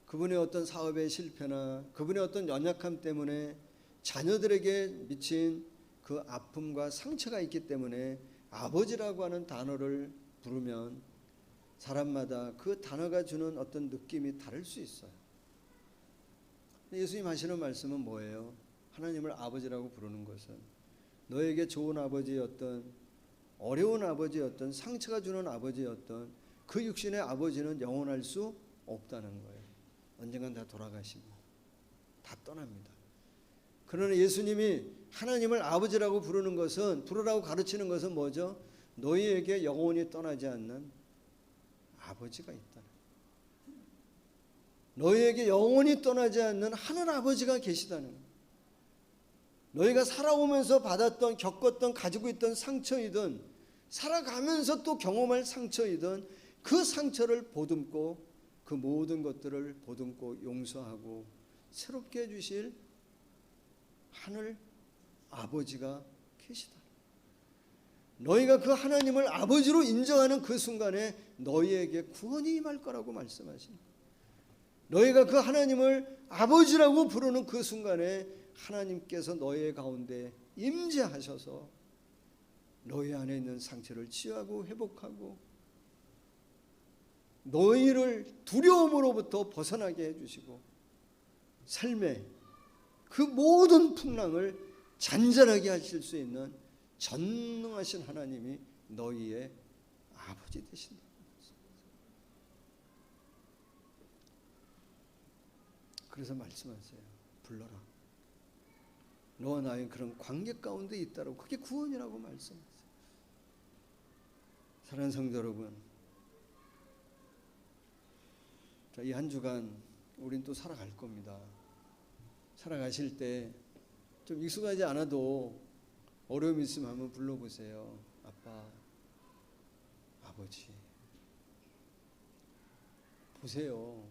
그분의 어떤 사업의 실패나 그분의 어떤 연약함 때문에 자녀들에게 미친 그 아픔과 상처가 있기 때문에 아버지라고 하는 단어를 부르면 사람마다 그 단어가 주는 어떤 느낌이 다를 수 있어요. 예수님 하시는 말씀은 뭐예요? 하나님을 아버지라고 부르는 것은 너에게 좋은 아버지였던, 어려운 아버지였던, 상처가 주는 아버지였던 그 육신의 아버지는 영원할 수 없다는 거예요. 언젠간 다 돌아가십니다. 다 떠납니다. 그러나 예수님이 하나님을 아버지라고 부르라고 가르치는 것은 뭐죠? 너희에게 영원히 떠나지 않는 아버지가 있다. 너희에게 영원히 떠나지 않는 하늘 아버지가 계시다는 거예요. 너희가 살아오면서 받았던, 겪었던, 가지고 있던 상처이든 살아가면서 또 경험할 상처이든 그 상처를 보듬고 그 모든 것들을 보듬고 용서하고 새롭게 해주실 하늘 아버지가 계시다. 너희가 그 하나님을 아버지로 인정하는 그 순간에 너희에게 구원이 임할 거라고 말씀하십니다. 너희가 그 하나님을 아버지라고 부르는 그 순간에 하나님께서 너희 가운데 임재하셔서 너희 안에 있는 상처를 치유하고 회복하고 너희를 두려움으로부터 벗어나게 해주시고 삶의 그 모든 풍랑을 잔잔하게 하실 수 있는 전능하신 하나님이 너희의 아버지 되신다. 그래서 말씀하세요. 불러라. 너와 나의 그런 관계 가운데 있다라고, 그게 구원이라고 말씀하세요. 사랑하는 성도 여러분, 이 한 주간 우린 또 살아갈 겁니다. 살아가실 때 좀 익숙하지 않아도 어려움이 있으면 한번 불러보세요. 아빠, 아버지. 보세요.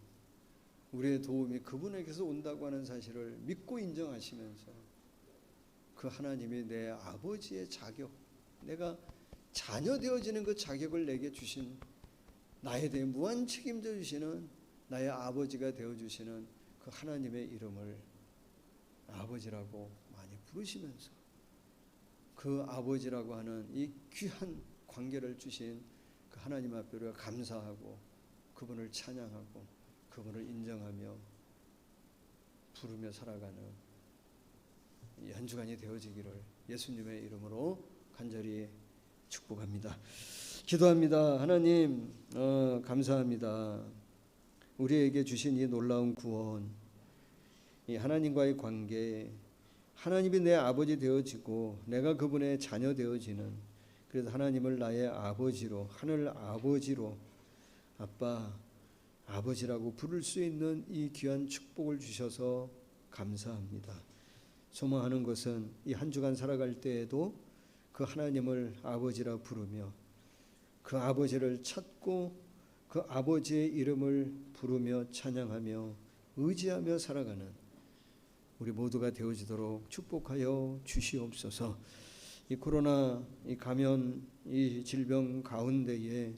우리의 도움이 그분에게서 온다고 하는 사실을 믿고 인정하시면서 그 하나님이 내 아버지의 자격, 내가 자녀 되어지는 그 자격을 내게 주신, 나에 대해 무한 책임져 주시는 나의 아버지가 되어 주시는 그 하나님의 이름을 아버지라고 많이 부르시면서 그 아버지라고 하는 이 귀한 관계를 주신 그 하나님 앞에 우리가 감사하고 그분을 찬양하고 그분을 인정하며 부르며 살아가는 이 한 주간이 되어지기를 예수님의 이름으로 간절히 축복합니다. 기도합니다. 하나님, 감사합니다. 우리에게 주신 이 놀라운 구원, 이 하나님과의 관계, 하나님이 내 아버지 되어지고 내가 그분의 자녀 되어지는, 그래서 하나님을 나의 아버지로, 하늘 아버지로, 아빠, 아버지라고 부를 수 있는 이 귀한 축복을 주셔서 감사합니다. 소망하는 것은 이 한 주간 살아갈 때에도 그 하나님을 아버지라 부르며 그 아버지를 찾고 그 아버지의 이름을 부르며 찬양하며 의지하며 살아가는 우리 모두가 되어지도록 축복하여 주시옵소서. 이 코로나, 이 감염, 이 질병 가운데에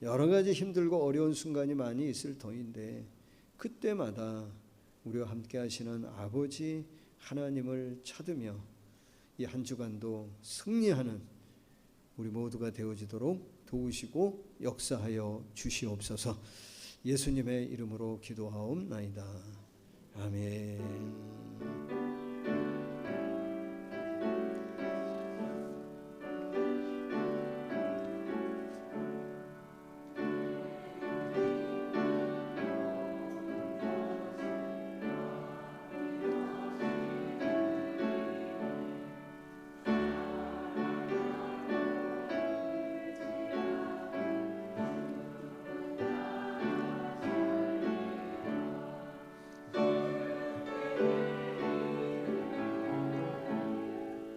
여러 가지 힘들고 어려운 순간이 많이 있을 터인데 그때마다 우리와 함께 하시는 아버지 하나님을 찾으며 이 한 주간도 승리하는 우리 모두가 되어지도록 도우시고 역사하여 주시옵소서. 예수님의 이름으로 기도하옵나이다. 아멘.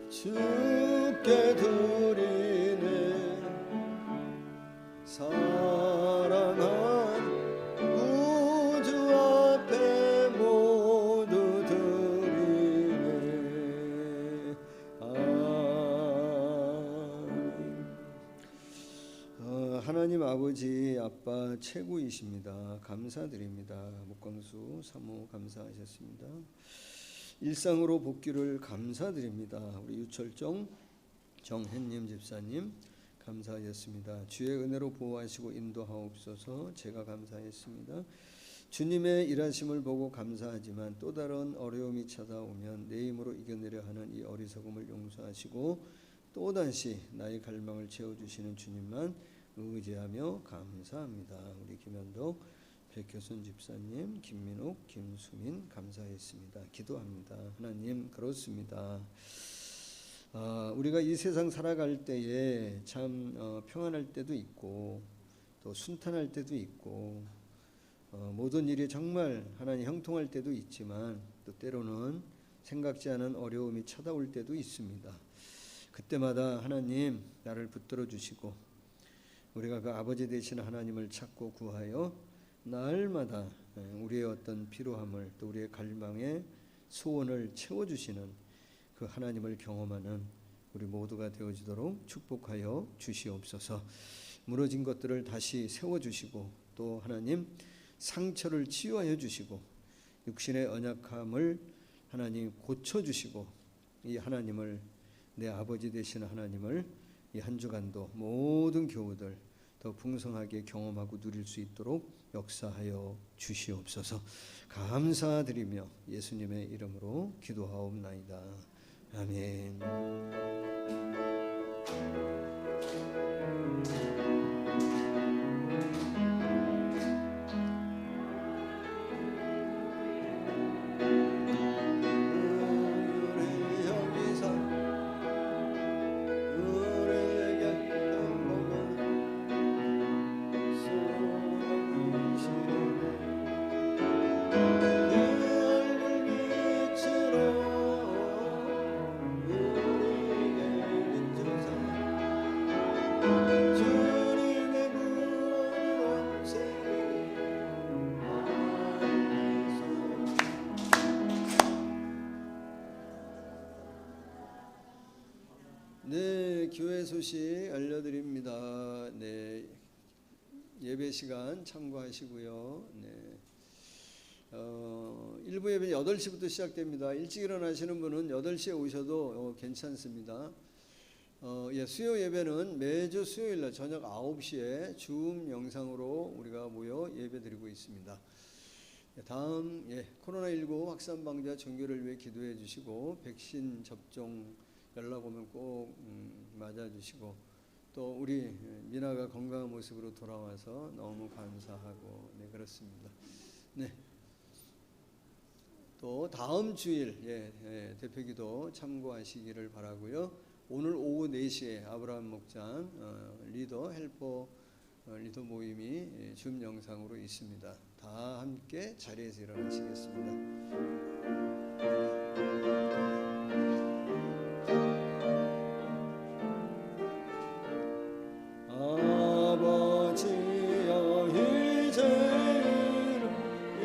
주께 드리네 사랑한 우주 앞에 모두 드리네. 하나님 아버지 아빠 최고이십니다. 감사드립니다. 목광수 사모 감사하셨습니다. 일상으로 복귀를 감사드립니다. 우리 유철정 정혜님 집사님 감사하셨습니다. 주의 은혜로 보호하시고 인도하옵소서. 제가 감사했습니다. 주님의 일하심을 보고 감사하지만 또 다른 어려움이 찾아오면 내 힘으로 이겨내려 하는 이 어리석음을 용서하시고 또다시 나의 갈망을 채워주시는 주님만 의지하며 감사합니다. 우리 김현덕 백효순 집사님, 김민옥, 김수민 감사했습니다. 기도합니다. 하나님 그렇습니다. 우리가 이 세상 살아갈 때에 참 평안할 때도 있고 또 순탄할 때도 있고 모든 일이 정말 하나님 형통할 때도 있지만 또 때로는 생각지 않은 어려움이 찾아올 때도 있습니다. 그때마다 하나님 나를 붙들어 주시고 우리가 그 아버지 되시는 하나님을 찾고 구하여 날마다 우리의 어떤 필요함을 또 우리의 갈망의 소원을 채워주시는 그 하나님을 경험하는 우리 모두가 되어지도록 축복하여 주시옵소서. 무너진 것들을 다시 세워주시고 또 하나님 상처를 치유하여 주시고 육신의 연약함을 하나님 고쳐주시고 이 하나님을 내 아버지 되시는 하나님을 이 한 주간도 모든 교우들 더 풍성하게 경험하고 누릴 수 있도록 역사하여 주시옵소서. 감사드리며 예수님의 이름으로 기도하옵나이다. 아멘. 네, 교회 소식 알려드립니다. 네, 예배 시간 참고하시고요. 네, 일부 예배는 8시부터 시작됩니다. 일찍 일어나시는 분은 8시에 오셔도 괜찮습니다. 수요 예배는 매주 수요일날 저녁 9시에 줌 영상으로 우리가 모여 예배 드리고 있습니다. 다음 코로나19 확산 방지와 종교를 위해 기도해 주시고 백신 접종 연락 오면 꼭 맞아 주시고 또 우리 미나가 건강한 모습으로 돌아와서 너무 감사하고 그렇습니다. 네. 또 다음 주일 대표기도 참고하시기를 바라고요. 오늘 오후 4시에 아브라함 목장 리더 헬퍼 리더 모임이 줌 영상으로 있습니다. 다 함께 자리에서 일어나시겠습니다. 아버지여 이제는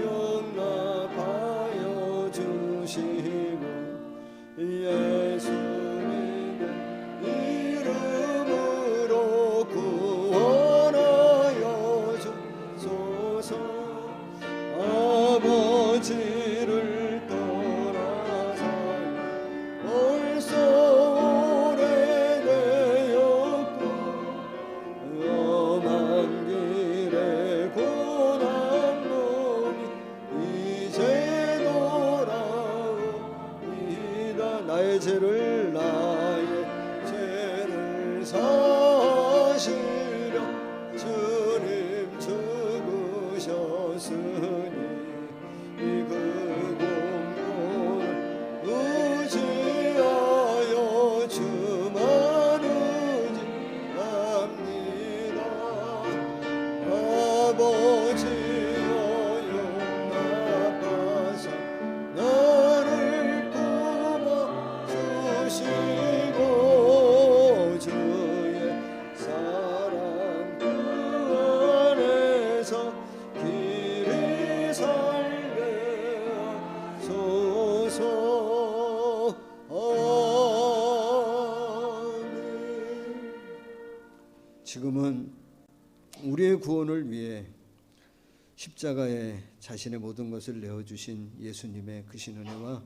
용납하여 주시고 예수님의 이름으로 구원하여 주소서. 아버지를 떠나서 벌써 오래되었고 험한 길에 고난 몸이 이제 돌아옵니다. 나의 죄를 사시려 주님 죽으셨으니 그 공로를 의지하여 주만 의지합니다. 아버지여 용납하사 나를 품어주시고 주의 사랑 그 안에서 길이 살게 하소서. 아멘. 지금은 우리의 구원을 위해 십자가에 자신의 모든 것을 내어주신 예수님의 크신 은혜와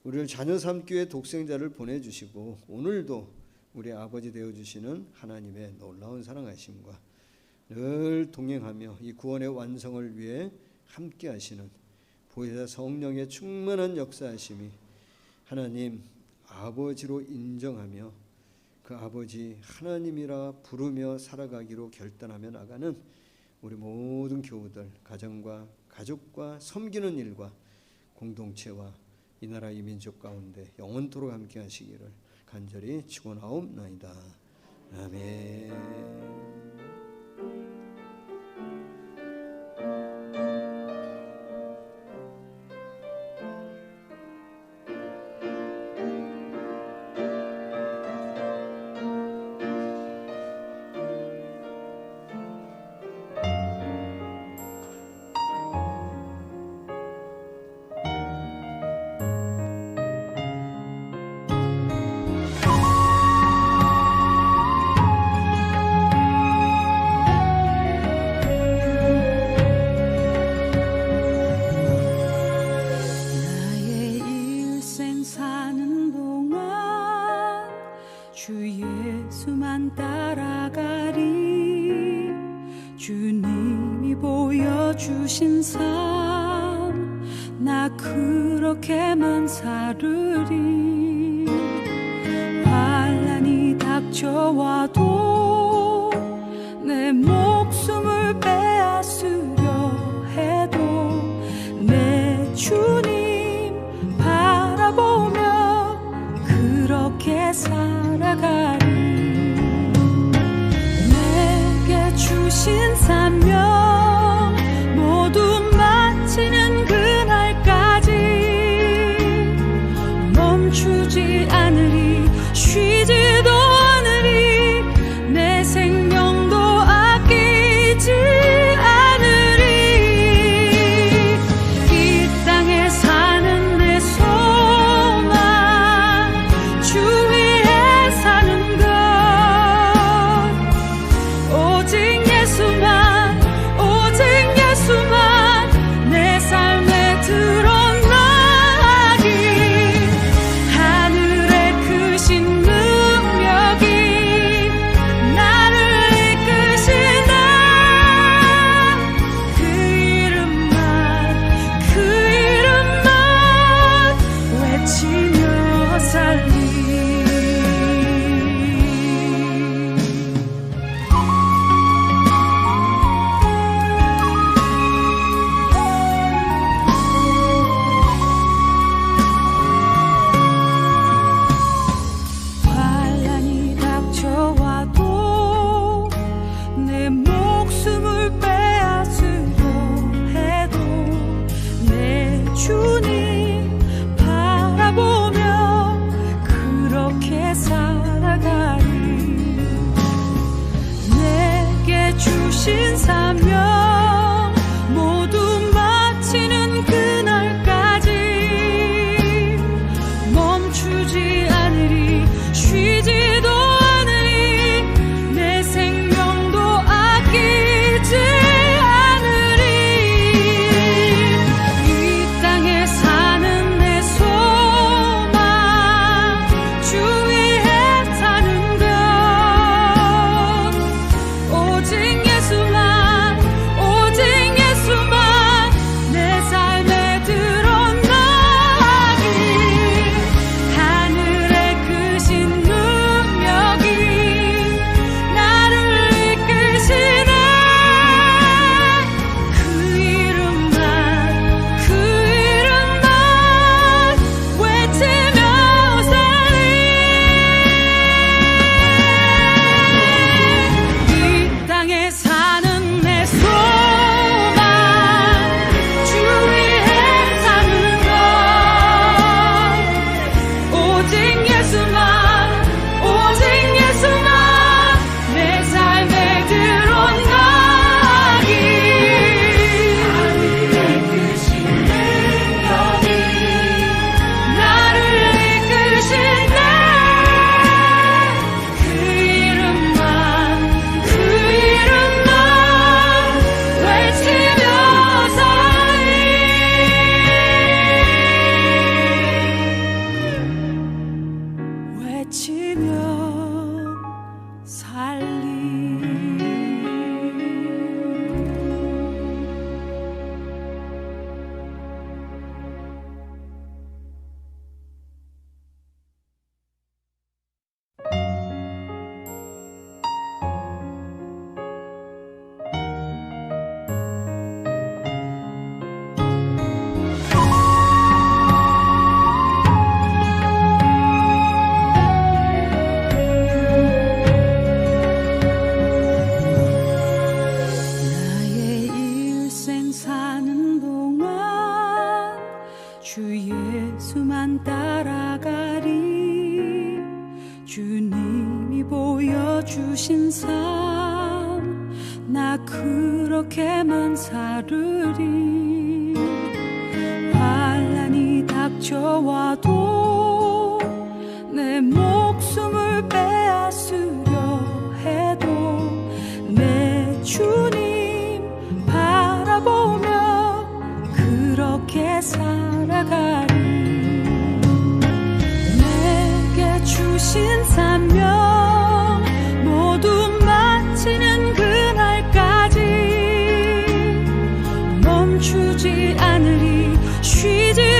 우리를 자녀 삼기 위해 독생자를 보내주시고 오늘도 우리 아버지 되어주시는 하나님의 놀라운 사랑하심과 늘 동행하며 이 구원의 완성을 위해 함께 하시는 보혜사 성령의 충만한 역사하심이 하나님 아버지로 인정하며 그 아버지 하나님이라 부르며 살아가기로 결단하며 나가는 우리 모든 교우들, 가정과 가족과 섬기는 일과 공동체와 이 나라 이 민족 가운데 영원토록 함께 하시기를 간절히 축원하옵나이다. 아멘. 주신 삶 나 그렇게만 살으리. 환난이 닥쳐와도 내 목숨을 빼앗으려 해도 내 주님 바라보며 그렇게 살아가리. 내게 주신 사명 마치는 그날까지 멈추지 않으리. 쉬지도 않으리. 내 주 예수만 따라가리. 주님이 보여주신 삶 나 그렇게만 살으리. 환난이 닥쳐와도 내 목숨을 빼앗으려 해도 내 주님 바라보며 그렇게 살아가리. 내게 주신 사명 모두 마치는 그날까지 멈추지 않으리. 쉬지